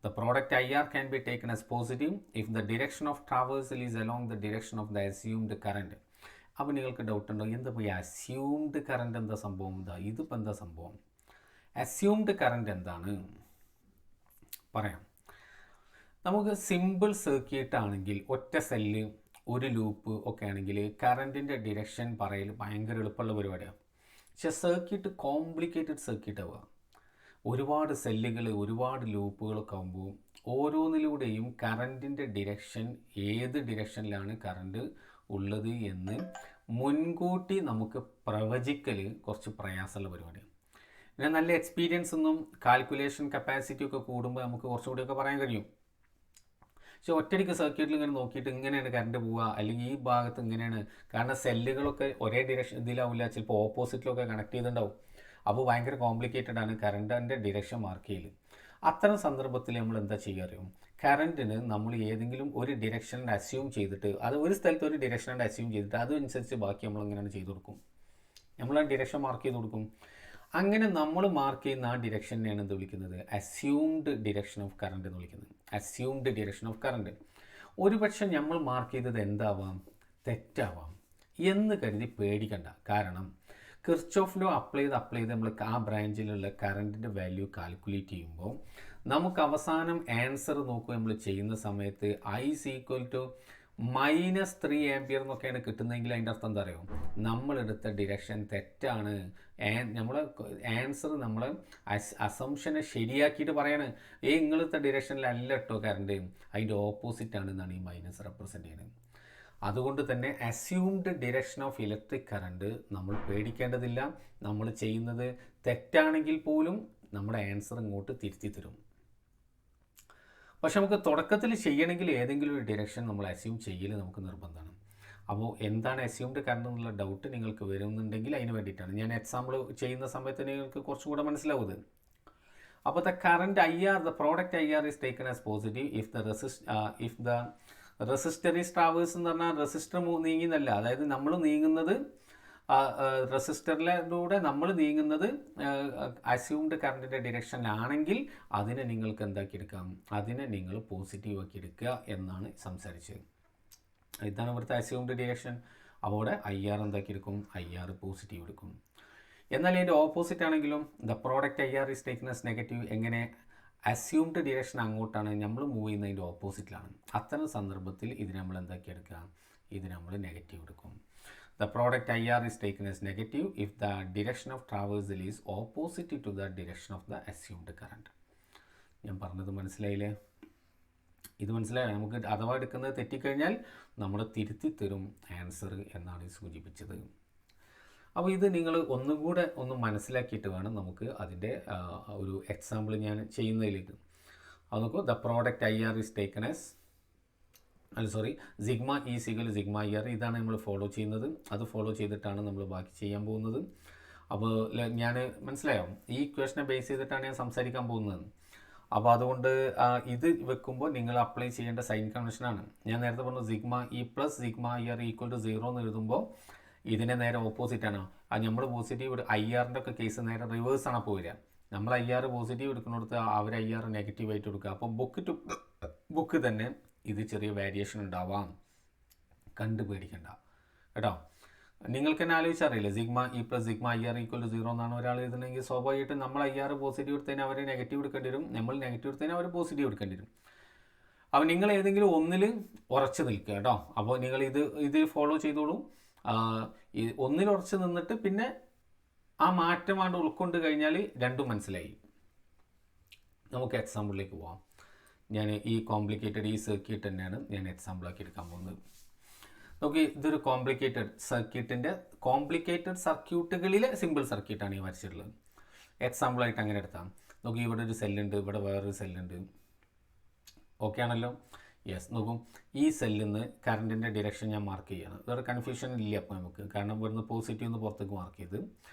The product IR can be taken as positive if the direction of traversal is along the direction of the assumed current. അപ്പോൾ നിങ്ങൾക്ക് ഡൗട്ട് ഉണ്ടോ, എന്താ പോയി അസ്യൂംഡ് കറണ്ട് എന്താ സംഭവം? ഇതിപ്പോൾ എന്താ സംഭവം? അസ്യൂംഡ് കറണ്ട് എന്താണ് പറയാം. നമുക്ക് സിമ്പിൾ സർക്യൂട്ട് ആണെങ്കിൽ, ഒറ്റ സെല്ല് ഒരു ലൂപ്പ് ഒക്കെ ആണെങ്കിൽ കറണ്ടിൻ്റെ ഡിറക്ഷൻ പറയൽ ഭയങ്കര എളുപ്പമുള്ള പരിപാടിയാണ്. പക്ഷേ സർക്യൂട്ട് കോംപ്ലിക്കേറ്റഡ് സർക്യൂട്ട് ആവുക, ഒരുപാട് സെല്ലുകൾ ഒരുപാട് ലൂപ്പുകളൊക്കെ ആകുമ്പോൾ ഓരോന്നിലൂടെയും കറണ്ടിൻ്റെ ഡിറക്ഷൻ, ഏത് ഡിറക്ഷനിലാണ് കറണ്ട് ഉള്ളത് എന്ന് മുൻകൂട്ടി നമുക്ക് പ്രവചിക്കൽ കുറച്ച് പ്രയാസമുള്ള പരിപാടിയാണ്. പിന്നെ നല്ല എക്സ്പീരിയൻസ് ഒന്നും കാൽക്കുലേഷൻ കപ്പാസിറ്റി ഒക്കെ കൂടുമ്പോൾ നമുക്ക് കുറച്ചുകൂടിയൊക്കെ പറയാൻ കഴിയും. പക്ഷെ ഒറ്റയടിക്ക് സർക്യൂട്ടിൽ ഇങ്ങനെ നോക്കിയിട്ട് ഇങ്ങനെയാണ് കറണ്ട് പോവുക, അല്ലെങ്കിൽ ഈ ഭാഗത്ത് ഇങ്ങനെയാണ്, കാരണം സെല്ലുകളൊക്കെ ഒരേ ഡിറക്ഷൻ ഇതിലാവില്ല, ചിലപ്പോൾ ഓപ്പോസിറ്റിലൊക്കെ കണക്ട് ചെയ്തിട്ടുണ്ടാവും. അപ്പോൾ ഭയങ്കര കോംപ്ലിക്കേറ്റഡ് ആണ് കറണ്ടിൻ്റെ ഡിറക്ഷൻ മാർക്ക് ചെയ്യൽ. അത്തരം സന്ദർഭത്തിൽ നമ്മൾ എന്താ ചെയ്യുക അറിയും, കറണ്ടിന് നമ്മൾ ഏതെങ്കിലും ഒരു ഡിറക്ഷനിൽ അസ്യൂം ചെയ്തിട്ട്, അത് ഒരു സ്ഥലത്ത് ഒരു ഡിറക്ഷനിൽ അസ്യൂം ചെയ്തിട്ട് അതനുസരിച്ച് ബാക്കി നമ്മൾ ഇങ്ങനെയാണ് ചെയ്ത് കൊടുക്കും, നമ്മൾ ആ ഡിറക്ഷൻ മാർക്ക് ചെയ്ത് കൊടുക്കും. അങ്ങനെ നമ്മൾ മാർക്ക് ചെയ്യുന്ന ആ ഡിറക്ഷനെയാണ് എന്ത് വിളിക്കുന്നത്, അസ്യൂംഡ് ഡിറക്ഷൻ ഓഫ് കറണ്ട് എന്ന് വിളിക്കുന്നത്. Assumed direction of current. ഒരു പക്ഷേ നമ്മൾ മാർക്ക് ചെയ്തത് എന്താവാം, തെറ്റാവാം എന്ന് കരുതി പേടിക്കണ്ട. കാരണം കിർച്ചോഫ് ലോ അപ്ലൈ ചെയ്ത് നമ്മൾ ആ ബ്രാഞ്ചിലുള്ള കറണ്ടിൻ്റെ വാല്യൂ കാൽക്കുലേറ്റ് ചെയ്യുമ്പോൾ നമുക്ക് അവസാനം ആൻസർ നോക്കുക, നമ്മൾ ചെയ്യുന്ന സമയത്ത് I = -3 ആംപിയർ എന്നൊക്കെയാണ് കിട്ടുന്നതെങ്കിൽ അതിൻ്റെ അർത്ഥം എന്താ അറിയോ, നമ്മളെടുത്ത ഡിറക്ഷൻ തെറ്റാണ്. നമ്മൾ ആൻസർ നമ്മൾ അസംഷനെ ശരിയാക്കിയിട്ട് പറയാണ്, നിങ്ങളെടുത്ത ഡിറക്ഷനിലല്ല കേട്ടോ കറണ്ട്, അതിൻ്റെ ഓപ്പോസിറ്റാണ് എന്നാണ് ഈ മൈനസ് റെപ്രസെൻറ്റ് ചെയ്യുന്നത്. അതുകൊണ്ട് തന്നെ assumed direction of electric current നമ്മൾ പേടിക്കേണ്ടതില്ല. നമ്മൾ ചെയ്യുന്നത് തെറ്റാണെങ്കിൽ പോലും നമ്മുടെ ആൻസർ ഇങ്ങോട്ട് തിരുത്തി തരും. പക്ഷെ നമുക്ക് തുടക്കത്തിൽ ചെയ്യണമെങ്കിൽ ഏതെങ്കിലും ഒരു ഡിറക്ഷൻ നമ്മൾ അസ്യൂം ചെയ്യൽ നമുക്ക് നിർബന്ധമാണ്. അപ്പോൾ എന്താണ് അസ്യൂംഡ് കറണ്ട് എന്നുള്ള ഡൗട്ട് നിങ്ങൾക്ക് വരുന്നുണ്ടെങ്കിൽ അതിന് വേണ്ടിയിട്ടാണ് ഞാൻ എക്സാമ്പിൾ ചെയ്യുന്ന സമയത്ത് നിങ്ങൾക്ക് കുറച്ചും കൂടെ മനസ്സിലാവുന്നത്. അപ്പോൾ the current IR, the product IR is taken as positive if the resistor is traverse എന്ന് പറഞ്ഞാൽ റെസിസ്റ്റർ നീങ്ങുന്നല്ല, അതായത് നമ്മൾ നീങ്ങുന്നത് റെസിസ്റ്ററിലൂടെ നമ്മൾ നീങ്ങുന്നത് അസ്യൂംഡ് കറണ്ടിൻ്റെ ഡിറക്ഷനിലാണെങ്കിൽ അതിനെ നിങ്ങൾക്ക് എന്താക്കിയെടുക്കാം, അതിനെ നിങ്ങൾ പോസിറ്റീവ് ആക്കി എടുക്കുക എന്നാണ് സംസാരിച്ചത്. ഇതാണ് ഇവിടുത്തെ അസ്യൂംഡ് ഡിറക്ഷൻ. അവിടെ IR എന്താക്കിയെടുക്കും, IR പോസിറ്റീവ് എടുക്കും. എന്നാൽ ഇതിൻ്റെ ഓപ്പോസിറ്റ് ആണെങ്കിലും the product IR is taken as negative. എങ്ങനെ, അസ്യൂംഡ് ഡിറക്ഷൻ അങ്ങോട്ടാണ്, നമ്മൾ മൂവ് ചെയ്യുന്നതിൻ്റെ ഓപ്പോസിറ്റിലാണ്. അത്തരം സന്ദർഭത്തിൽ ഇത് നമ്മൾ എന്താക്കിയെടുക്കുക, ഇത് നമ്മൾ നെഗറ്റീവ് എടുക്കും. The product IR is taken as negative if the direction of traversal is opposite to the direction of the assumed current. ഞാൻ പറഞ്ഞത് മനസ്സിലായില്ലേ? ഇത് മനസ്സിലായോ? നമുക്ക് അഥവാ എടുക്കുന്നത് തെറ്റിക്കഴിഞ്ഞാൽ നമ്മൾ തിരുത്തി തരും ആൻസർ എന്നാണ് സൂചിപ്പിച്ചത്. അപ്പോൾ ഇത് നിങ്ങൾ ഒന്നുകൂടെ ഒന്ന് മനസ്സിലാക്കിയിട്ട് വേണം നമുക്ക് അതിൻ്റെ ഒരു എക്സാമ്പിൾ ഞാൻ ചെയ്യുന്നതിലേക്ക്. അത് നോക്കൂ, the product IR is taken as sigma E = sigma IR. ഇതാണ് നമ്മൾ ഫോളോ ചെയ്യുന്നത്. അത് ഫോളോ ചെയ്തിട്ടാണ് നമ്മൾ ബാക്കി ചെയ്യാൻ പോകുന്നത്. അപ്പോൾ ഞാൻ മനസ്സിലായോ, ഈ ഇക്വേഷനെ ബേസ് ചെയ്തിട്ടാണ് ഞാൻ സംസാരിക്കാൻ പോകുന്നത്. അപ്പോൾ അതുകൊണ്ട് ഇത് വെക്കുമ്പോൾ നിങ്ങൾ അപ്ലൈ ചെയ്യേണ്ട സൈൻ കൺവെൻഷനാണ്. ഞാൻ നേരത്തെ പറഞ്ഞു സിഗ്മ E + സിഗ്മ IR = 0 എന്ന് എഴുതുമ്പോൾ ഇതിനെ നേരെ ഓപ്പോസിറ്റാണ്. നമ്മൾ പോസിറ്റീവ് IRൻ്റെ ഒക്കെ കേസ് നേരെ റിവേഴ്സാണ് അപ്പോൾ വരിക. നമ്മൾ IR പോസിറ്റീവ് എടുക്കുന്നിടത്ത് അവർ IR നെഗറ്റീവായിട്ട് കൊടുക്കുക. അപ്പോൾ ബുക്ക് ടു ബുക്ക് തന്നെ ഇത് ചെറിയ വേരിയേഷൻ ഉണ്ടാവാം, കണ്ടു പേടിക്കണ്ട കേട്ടോ. നിങ്ങൾക്ക് തന്നെ ആലോചിച്ചറിയില്ല, സിഗ്മ E + സിഗ്മ IR = 0 എന്നാണ് ഒരാൾ എഴുതുന്നതെങ്കിൽ സ്വാഭാവികമായിട്ടും നമ്മൾ IR പോസിറ്റീവ് എടുത്തതിന് അവർ നെഗറ്റീവ് എടുക്കേണ്ടി വരും, നമ്മൾ നെഗറ്റീവ് എടുത്തതിന് അവർ പോസിറ്റീവ് എടുക്കേണ്ടി വരും. അപ്പോൾ നിങ്ങൾ ഏതെങ്കിലും ഒന്നിൽ ഉറച്ചു നിൽക്കുക കേട്ടോ. അപ്പോൾ നിങ്ങൾ ഇത് ഫോളോ ചെയ്തോളൂ. ഒന്നിൽ ഉറച്ചു നിന്നിട്ട് പിന്നെ ആ മാറ്റമാണ്ട് ഉൾക്കൊണ്ട് കഴിഞ്ഞാൽ രണ്ടും മനസ്സിലായി. നമുക്ക് എക്സാമ്പിളിലേക്ക് പോവാം. ഞാൻ ഈ കോംപ്ലിക്കേറ്റഡ് ഈ സർക്യൂട്ട് തന്നെയാണ് ഞാൻ എക്സാമ്പിളാക്കി എടുക്കാൻ പോകുന്നത്. നോക്കി, ഇതൊരു കോംപ്ലിക്കേറ്റഡ് സർക്യൂട്ടുകളിലെ സിമ്പിൾ സർക്യൂട്ടാണ് ഈ വരച്ചിട്ടുള്ളത്. എക്സാമ്പിളായിട്ട് അങ്ങനെ എടുത്താൽ നോക്കൂ, ഇവിടെ ഒരു സെല്ലുണ്ട്, ഇവിടെ വേറൊരു സെല്ലുണ്ട്. ഓക്കെ ആണല്ലോ? യെസ്. നോക്കും, ഈ സെല്ലിൽ നിന്ന് കറണ്ടിൻ്റെ ഡിറക്ഷൻ ഞാൻ മാർക്ക് ചെയ്യണം. വേറെ കൺഫ്യൂഷൻ ഇല്ല അപ്പോൾ നമുക്ക്, കാരണം ഇവിടുന്ന് പോസിറ്റീവ് നിന്ന് പുറത്തേക്ക് മാർക്ക് ചെയ്ത്,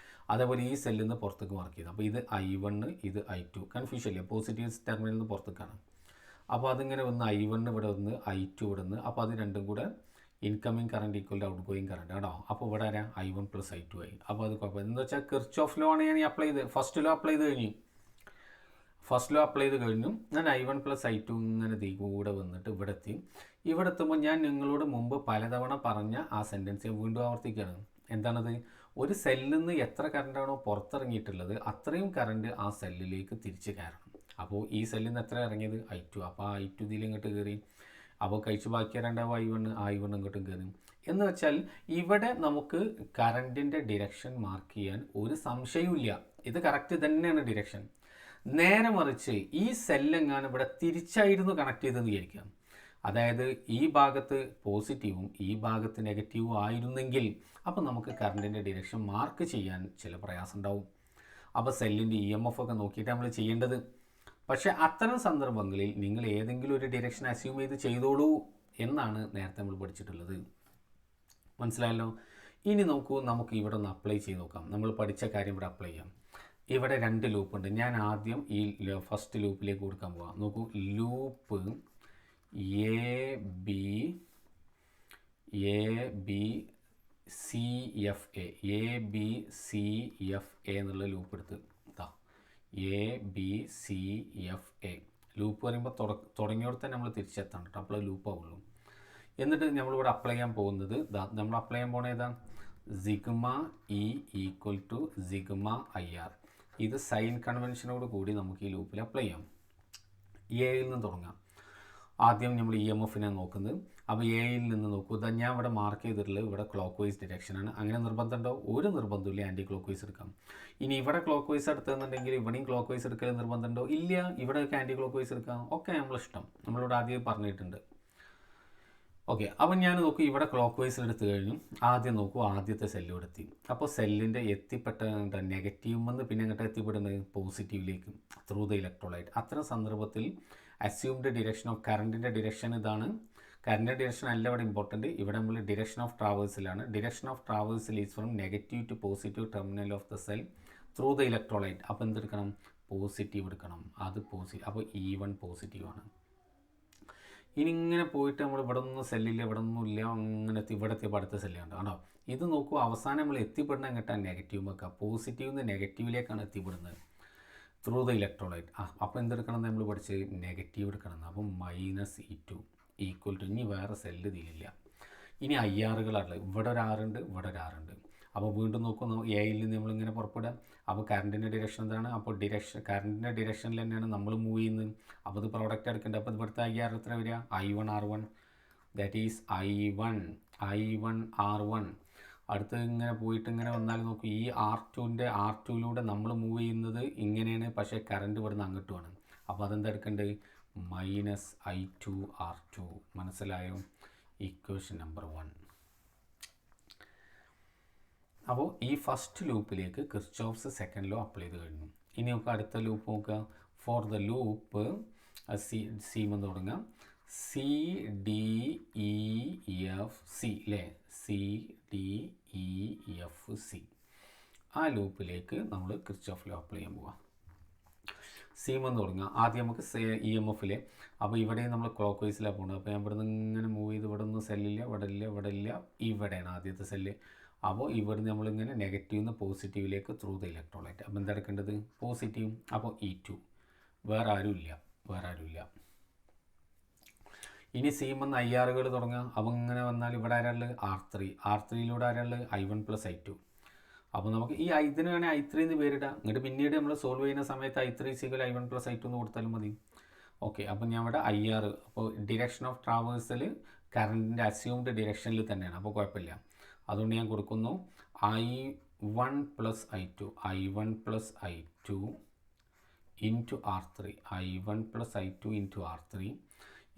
അതേപോലെ ഈ സെല്ലിൽ നിന്ന് പുറത്തേക്ക് മാർക്ക് ചെയ്ത്. അപ്പോൾ ഇത് I1, ഇത് I2. കൺഫ്യൂഷൻ ഇല്ല, പോസിറ്റീവ് ടെർമിനലിൽ നിന്ന് പുറത്തേക്കാണ്. അപ്പോൾ അതിങ്ങനെ വന്ന് I1 ഇവിടെ വന്ന് I2 ഇവിടെ നിന്ന്, അപ്പോൾ അത് രണ്ടും കൂടെ incoming current equal to outgoing current കേട്ടോ. അപ്പോൾ ഇവിടെ ആരാ I1 + I2 ആയി. അപ്പോൾ അത് കുഴപ്പമില്ല. എന്താ വെച്ചാൽ കിർച്ചോഫ് ലോ ആണ് ഞാൻ അപ്ലൈ ചെയ്ത്, ഫസ്റ്റ് ലോ അപ്ലൈ ചെയ്ത് കഴിഞ്ഞു. ഞാൻ I1 + I2 ഇങ്ങനെ കൂടെ വന്നിട്ട് ഇവിടെ എത്തി. ഇവിടെ എത്തുമ്പോൾ ഞാൻ നിങ്ങളോട് മുമ്പ് പലതവണ പറഞ്ഞ ആ സെൻറ്റൻസ് ഞാൻ വീണ്ടും ആവർത്തിക്കുകയാണ്. എന്താണത്? ഒരു സെല്ലിൽ നിന്ന് എത്ര കറണ്ടാണോ പുറത്തിറങ്ങിയിട്ടുള്ളത് അത്രയും കറണ്ട് ആ സെല്ലിലേക്ക് തിരിച്ച് കയറണം. അപ്പോൾ ഈ സെല്ലിൽ നിന്ന് എത്ര ഇറങ്ങിയത്? I2. അപ്പോൾ ആ I2 ഇതിൽ ഇങ്ങോട്ട് കയറി. അപ്പോൾ കഴിച്ച് ബാക്കി രണ്ടാവും I1 ഇങ്ങോട്ടും കയറി. എന്ന് വെച്ചാൽ ഇവിടെ നമുക്ക് കറണ്ടിൻ്റെ ഡിറക്ഷൻ മാർക്ക് ചെയ്യാൻ ഒരു സംശയവുമില്ല. ഇത് കറക്റ്റ് തന്നെയാണ് ഡിറക്ഷൻ. നേരെ മറിച്ച് ഈ സെല്ലെങ്ങാനും ഇവിടെ തിരിച്ചായിരുന്നു കണക്ട് ചെയ്തെന്ന് വിചാരിക്കാം. അതായത് ഈ ഭാഗത്ത് പോസിറ്റീവും ഈ ഭാഗത്ത് നെഗറ്റീവും ആയിരുന്നെങ്കിൽ അപ്പോൾ നമുക്ക് കറണ്ടിൻ്റെ ഡിറക്ഷൻ മാർക്ക് ചെയ്യാൻ ചില പ്രയാസം ഉണ്ടാവും. അപ്പോൾ സെല്ലിൻ്റെ EMF ഒക്കെ നോക്കിയിട്ട് നമ്മൾ ചെയ്യേണ്ടത്. പക്ഷേ അത്തരം സന്ദർഭങ്ങളിൽ നിങ്ങൾ ഏതെങ്കിലും ഒരു ഡിറക്ഷൻ അസ്യൂം ചെയ്ത് ചെയ്തോളൂ എന്നാണ് നേരത്തെ നമ്മൾ പഠിച്ചിട്ടുള്ളത്. മനസ്സിലായല്ലോ? ഇനി നോക്കൂ, നമുക്ക് ഇവിടെ ഒന്ന് അപ്ലൈ ചെയ്ത് നോക്കാം. നമ്മൾ പഠിച്ച കാര്യം ഇവിടെ അപ്ലൈ ചെയ്യാം. ഇവിടെ 2 ലൂപ്പുണ്ട്. ഞാൻ ആദ്യം ഈ ഫസ്റ്റ് ലൂപ്പിലേക്ക് കൊടുക്കാൻ പോവാം. നോക്കൂ, ലൂപ്പ് ABCFA എന്നുള്ള ലൂപ്പ് എടുത്ത് ABCFA ലൂപ്പ് പറയുമ്പോൾ തുടങ്ങിയോടെ നമ്മൾ തിരിച്ചെത്താണ് കേട്ടോ, അപ്പോൾ ലൂപ്പ് ആവുള്ളൂ. എന്നിട്ട് നമ്മളിവിടെ അപ്ലൈ ചെയ്യാൻ പോകുന്നത്, നമ്മൾ അപ്ലൈ ചെയ്യാൻ പോകുന്നത് ഏതാണ്? Sigma E = sigma IR. ഇത് സൈൻ കൺവെൻഷനോട് കൂടി നമുക്ക് ഈ ലൂപ്പിൽ അപ്ലൈ ചെയ്യാം. എയിൽ നിന്ന് തുടങ്ങാം. ആദ്യം നമ്മൾ EMFനെ നോക്കുന്നത്. അപ്പോൾ എയിൽ നിന്ന് നോക്കൂ, ഞാൻ ഇവിടെ മാർക്ക് ചെയ്തിട്ടുള്ളത് ഇവിടെ ക്ലോക്ക് വൈസ് ഡിറക്ഷനാണ്. അങ്ങനെ നിർബന്ധമുണ്ടോ? ഒരു നിർബന്ധമില്ല, ആൻറ്റി ക്ലോക്ക് വൈസ് എടുക്കാം. ഇനി ഇവിടെ ക്ലോക്ക് വൈസ് എടുത്തതെന്നുണ്ടെങ്കിൽ ഇവിടെയും ക്ലോക്ക് വൈസ് എടുക്കൽ നിർബന്ധമുണ്ടോ? ഇല്ല, ഇവിടെയൊക്കെ ആൻറ്റി ക്ലോക്ക് വൈസ് എടുക്കാം. ഒക്കെ നമ്മളിഷ്ടം, നമ്മളിവിടെ ആദ്യം പറഞ്ഞിട്ടുണ്ട്. ഓക്കെ, അപ്പം ഞാൻ നോക്കൂ, ഇവിടെ ക്ലോക്ക് വൈസിൽ എടുത്തു കഴിഞ്ഞു. ആദ്യം നോക്കൂ, ആദ്യത്തെ സെല്ലും എടുത്തി. അപ്പോൾ സെല്ലിൻ്റെ എത്തിപ്പെട്ട നെഗറ്റീവ് വന്ന് പിന്നെ എങ്ങോട്ട് എത്തിപ്പെടുന്നത്? പോസിറ്റീവിലേക്ക് ത്രൂ ദ ഇലക്ട്രോലൈറ്റ്. അത്തരം സന്ദർഭത്തിൽ അസ്യൂംഡ് ഡിറക്ഷൻ ഓഫ് കറണ്ടിൻ്റെ ഡിറക്ഷൻ ഇതാണ്. കറണ്ടിൻ്റെ ഡിറക്ഷൻ അല്ല ഇവിടെ ഇമ്പോർട്ടൻറ്റ്, ഇവിടെ നമ്മൾ ഡിറക്ഷൻ ഓഫ് ട്രാവേഴ്സിലാണ്. ഡിറക്ഷൻ ഓഫ് ട്രാവേഴ്സിൽ is from negative to positive terminal of the cell through the electrolyte. അപ്പോൾ എന്തെടുക്കണം? പോസിറ്റീവ് എടുക്കണം. അത് അപ്പോൾ E1 പോസിറ്റീവാണ്. ഇനി ഇങ്ങനെ പോയിട്ട് നമ്മൾ ഇവിടെ ഒന്നും സെല്ലില്ല, ഇവിടെ ഒന്നും ഇല്ല, അങ്ങനെ ഇവിടെ എത്തിയപ്പോൾ അടുത്ത സെല്ലുണ്ട് കേട്ടോ. ഇത് നോക്കൂ, അവസാനം നമ്മൾ എത്തിപ്പെടുന്ന എങ്ങോട്ടാണ്? നെഗറ്റീവ് വെക്കുക. പോസിറ്റീവ് നിന്ന് നെഗറ്റീവിലേക്കാണ് എത്തിപ്പെടുന്നത് ത്രൂ ദ ഇലക്ട്രോലൈറ്റ്. അപ്പോൾ എന്തെടുക്കണം? നമ്മൾ പഠിച്ച് നെഗറ്റീവ് എടുക്കണം. അപ്പോൾ -E2 = ഇനി വേറെ സെല്ല് ഇതിലില്ല. ഇനി IRകളാണ്. ഇവിടെ ഒരു 6 ഉണ്ട്, ഇവിടെ ഒരു 6 ഉണ്ട്. അപ്പോൾ വീണ്ടും നോക്കുന്നു, എയിൽ നിന്ന് നമ്മളിങ്ങനെ പുറപ്പെടുക. അപ്പോൾ കറണ്ടിൻ്റെ ഡിറക്ഷൻ എന്താണ്? അപ്പോൾ കറണ്ടിൻ്റെ ഡിറക്ഷനിൽ തന്നെയാണ് നമ്മൾ മൂവ് ചെയ്യുന്നത്. അപ്പോൾ ഇത് പ്രോഡക്റ്റ് എടുക്കേണ്ടത്. അപ്പോൾ ഇവിടുത്തെ IR എത്ര വരിക? I1 R1. That is I1 R1. അടുത്ത് ഇങ്ങനെ പോയിട്ട് ഇങ്ങനെ വന്നാൽ നോക്കൂ, ഈ R2 നമ്മൾ മൂവ് ചെയ്യുന്നത് ഇങ്ങനെയാണ്, പക്ഷേ കറണ്ട് ഇവിടുന്ന് അങ്ങോട്ടുമാണ്. അപ്പോൾ അതെന്താ എടുക്കേണ്ടത്? -I2 R2. മനസ്സിലായോ? Equation number 1. അപ്പോൾ ഈ ഫസ്റ്റ് ലൂപ്പിലേക്ക് കിർച്ചോഫ്സ് സെക്കൻഡ് ലോ അപ്ലൈ ചെയ്ത് കഴിഞ്ഞു. ഇനി നമുക്ക് അടുത്ത ലൂപ്പ് നോക്കുക. ഫോർ ദ ലൂപ്പ് സി എന്ന് തുടങ്ങാം. CDEFC അല്ലേ? CDEFC ആ ലൂപ്പിലേക്ക് നമ്മൾ കിർച്ചോഫ് ലോ അപ്ലൈ ചെയ്യാൻ പോവാം. സീമെന്ന് തുടങ്ങുക. ആദ്യം നമുക്ക് EMFൽ. അപ്പോൾ ഇവിടെ നമ്മൾ ക്ലോക്ക് വൈസിലാണ് പോകുന്നത്. അപ്പോൾ ഞാൻ ഇവിടെ നിന്ന് ഇങ്ങനെ മൂവ് ചെയ്ത് ഇവിടെ ഒന്നും സെല്ലില്ല, ഇവിടെ ഇല്ല, ഇവിടെയാണ് ആദ്യത്തെ സെല്ല്. അപ്പോൾ ഇവിടുന്ന് നമ്മളിങ്ങനെ നെഗറ്റീവ് നിന്ന് പോസിറ്റീവിലേക്ക് ത്രൂ ദ ഇലക്ട്രോലൈറ്റ്. അപ്പോൾ എന്താ എടുക്കേണ്ടത്? പോസിറ്റീവ്. അപ്പോൾ E2. വേറെ ആരുമില്ല. ഇനി സീമെന്ന് IRകൾ തുടങ്ങുക. അപ്പോൾ ഇങ്ങനെ വന്നാൽ ഇവിടെ ആരാളുള്ളത്? R3. ആരാളുള്ളത്? I1 + I2. അപ്പോൾ നമുക്ക് ഈ ഇതിന് വേണേൽ I3 എന്ന് പേരിടാം. എന്നിട്ട് പിന്നീട് നമ്മൾ സോൾവ് ചെയ്യുന്ന സമയത്ത് I3 = I1 + I2 എന്ന് കൊടുത്താലും മതി. ഓക്കെ, അപ്പോൾ ഞാൻ ഇവിടെ IR, അപ്പോൾ ഡിറക്ഷൻ ഓഫ് ട്രാവേഴ്സൽ കറണ്ടിൻ്റെ അസ്യൂംഡ് ഡിറക്ഷനിൽ തന്നെയാണ്, അപ്പോൾ കുഴപ്പമില്ല. അതുകൊണ്ട് ഞാൻ കൊടുക്കുന്നു I1 + I2 into R3. I1 + I2 into R3.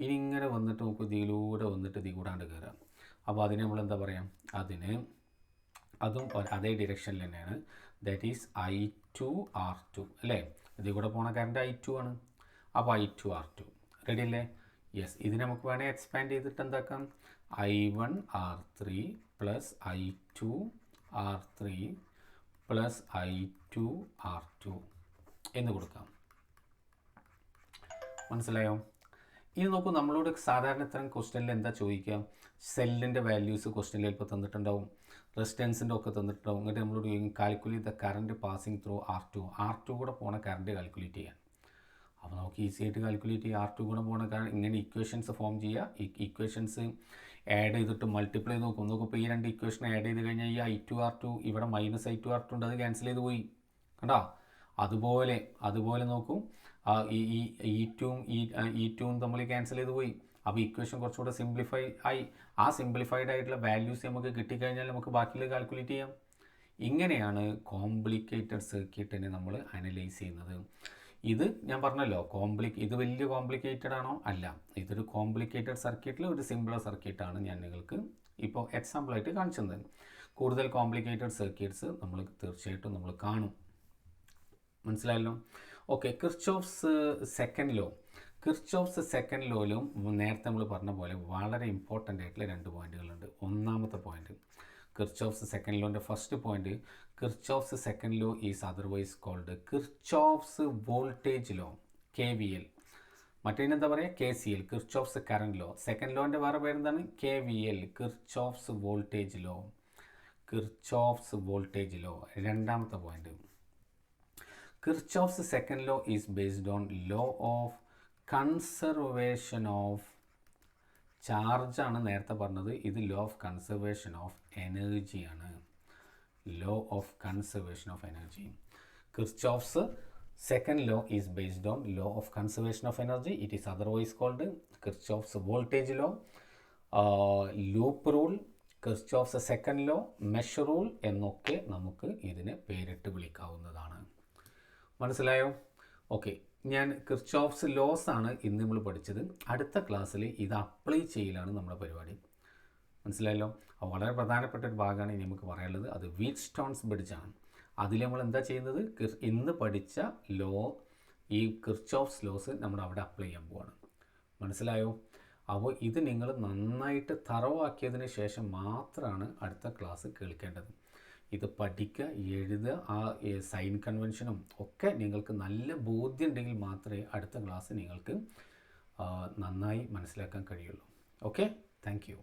ഇനി ഇങ്ങനെ വന്നിട്ട് നമുക്ക് ഇതിലൂടെ വന്നിട്ട് ഇതിൽ കൂടാണ്ട് കയറാം. അപ്പോൾ അതിന് നമ്മൾ എന്താ പറയുക? അതും അതേ ഡിറക്ഷനിൽ തന്നെയാണ്. ദാറ്റ് ഈസ് I2R2 അല്ലേ? ഇതിൽ കൂടെ പോണ കറണ്ട് I2 ആണ്. അപ്പോൾ I2R2 റെഡി അല്ലേ? യെസ്. ഇത് നമുക്ക് വേണേൽ എക്സ്പാൻഡ് ചെയ്തിട്ട് എന്താക്കാം? I1R3 plus I2R3 plus I2R2 എന്ന് കൊടുക്കാം. മനസ്സിലായോ? ഇനി നോക്കൂ, നമ്മളോട് സാധാരണ ഇത്തരം ക്വസ്റ്റ്യനിൽ എന്താ ചോദിക്കുക? സെല്ലിൻ്റെ വാല്യൂസ് ക്വസ്റ്റ്യനിൽ ഇപ്പോൾ തന്നിട്ടുണ്ടാവും, റെസിസ്റ്റൻസിൻ്റെ ഒക്കെ തന്നിട്ടുണ്ടാവും. എന്നിട്ട് നമ്മളോട് calculate the current passing through R2 കൂടെ പോണ കറണ്ട് കാൽക്കുലേറ്റ് ചെയ്യാൻ. അപ്പോൾ നമുക്ക് ഈസി ആയിട്ട് കാൽക്കുലേറ്റ് ചെയ്യുക. R2 കൂടെ പോണ ഇങ്ങനെ ഇക്വേഷൻസ് ഫോം ചെയ്യുക. ഇക്വേഷൻസ് ആഡ് ചെയ്തിട്ട് മൾട്ടിപ്ലൈ നോക്കും. നോക്കുമ്പോൾ ഈ രണ്ട് ഇക്വേഷൻ ആഡ് ചെയ്ത് കഴിഞ്ഞാൽ ഈ I2R2 ഇവിടെ മൈനസ് I2R2 ഉണ്ട്, അത് ക്യാൻസൽ ചെയ്ത് പോയി. കണ്ടോ? അതുപോലെ നോക്കൂ, E2ഉം തമ്മിൽ ക്യാൻസൽ ചെയ്ത് പോയി. അപ്പോൾ ഇക്വേഷൻ കുറച്ചുകൂടെ സിംപ്ലിഫൈ ആയി. ആ സിംപ്ലിഫൈഡ് ആയിട്ടുള്ള വാല്യൂസ് നമുക്ക് കിട്ടിക്കഴിഞ്ഞാൽ നമുക്ക് ബാക്കിയുള്ള കാൽക്കുലേറ്റ് ചെയ്യാം. ഇങ്ങനെയാണ് കോംപ്ലിക്കേറ്റഡ് സർക്യൂട്ടിനെ നമ്മൾ അനലൈസ് ചെയ്യുന്നത്. ഇത് ഞാൻ പറഞ്ഞല്ലോ, ഇത് വലിയ കോംപ്ലിക്കേറ്റഡ് ആണോ? അല്ല. ഇതൊരു കോംപ്ലിക്കേറ്റഡ് സർക്യൂട്ടിൽ ഒരു സിമ്പിളർ സർക്യൂട്ടാണ് ഞാൻ നിങ്ങൾക്ക് ഇപ്പോൾ എക്സാമ്പിളായിട്ട് കാണിച്ചത്. കൂടുതൽ കോംപ്ലിക്കേറ്റഡ് സർക്യൂട്ട്സ് നമ്മൾ തീർച്ചയായിട്ടും നമ്മൾ കാണും. മനസ്സിലായല്ലോ? ഓക്കെ. കിർച്ചോഫ്സ് സെക്കൻഡ് ലോയിലും നേരത്തെ നമ്മൾ പറഞ്ഞ പോലെ വളരെ ഇമ്പോർട്ടൻ്റ് ആയിട്ടുള്ള രണ്ട് പോയിന്റുകളുണ്ട്. ഒന്നാമത്തെ പോയിന്റ്, കിർച്ചോഫ്സ് സെക്കൻഡ് ലോൻ്റെ first point, Kirchhoff's second law is otherwise called Kirchhoff's voltage law, KVL. മറ്റേനെന്താ പറയുക? KCL, Kirchhoff's current law. Second ലോൻ്റെ വേറെ പേരെന്താണ്? KVL, Kirchhoff's voltage law. രണ്ടാമത്തെ point, Kirchhoff's second law is based on law of conservation of charge ആണ് നേരത്തെ പറഞ്ഞത്. ഇത് ലോ ഓഫ് കൺസർവേഷൻ ഓഫ് എനർജിയാണ്. Kirchhoff's second law is based on law of conservation of energy. It is otherwise called Kirchhoff's voltage law, loop rule, Kirchhoff's second law, mesh rule എന്നൊക്കെ നമുക്ക് ഇതിനെ പേരിട്ട് വിളിക്കാവുന്നതാണ്. മനസ്സിലായോ? ഓക്കെ. ഞാൻ കിർച്ചോഫ്സ് ലോസ് ആണ് ഇന്ന് നമ്മൾ പഠിച്ചത്. അടുത്ത ക്ലാസ്സിൽ ഇത് അപ്ലൈ ചെയ്യലാണ് നമ്മുടെ പരിപാടി. മനസ്സിലായല്ലോ? വളരെ പ്രധാനപ്പെട്ട ഒരു ഭാഗമാണ് ഇനി നമുക്ക് പറയാനുള്ളത്. അത് വീറ്റ്സ്റ്റോൺസ് ബ്രിഡ്ജാണ്. അതിൽ നമ്മൾ എന്താ ചെയ്യുന്നത്? ഇന്ന് പഠിച്ച ലോ, ഈ കിർച്ചോഫ്സ് ലോസ് നമ്മൾ അവിടെ അപ്ലൈ ചെയ്യാൻ പോവാണ്. മനസ്സിലായോ? അപ്പോൾ ഇത് നിങ്ങൾ നന്നായിട്ട് തറവാക്കിയതിന് ശേഷം മാത്രമാണ് അടുത്ത ക്ലാസ് കേൾക്കേണ്ടത്. ഇത് പഠിക്കുക, എഴുതുക, ആ സൈൻ കൺവെൻഷനും ഒക്കെ നിങ്ങൾക്ക് നല്ല ബോധ്യം ഉണ്ടെങ്കിൽ മാത്രമേ അടുത്ത ക്ലാസ് നിങ്ങൾക്ക് നന്നായി മനസ്സിലാക്കാൻ കഴിയുള്ളൂ. Okay, thank you.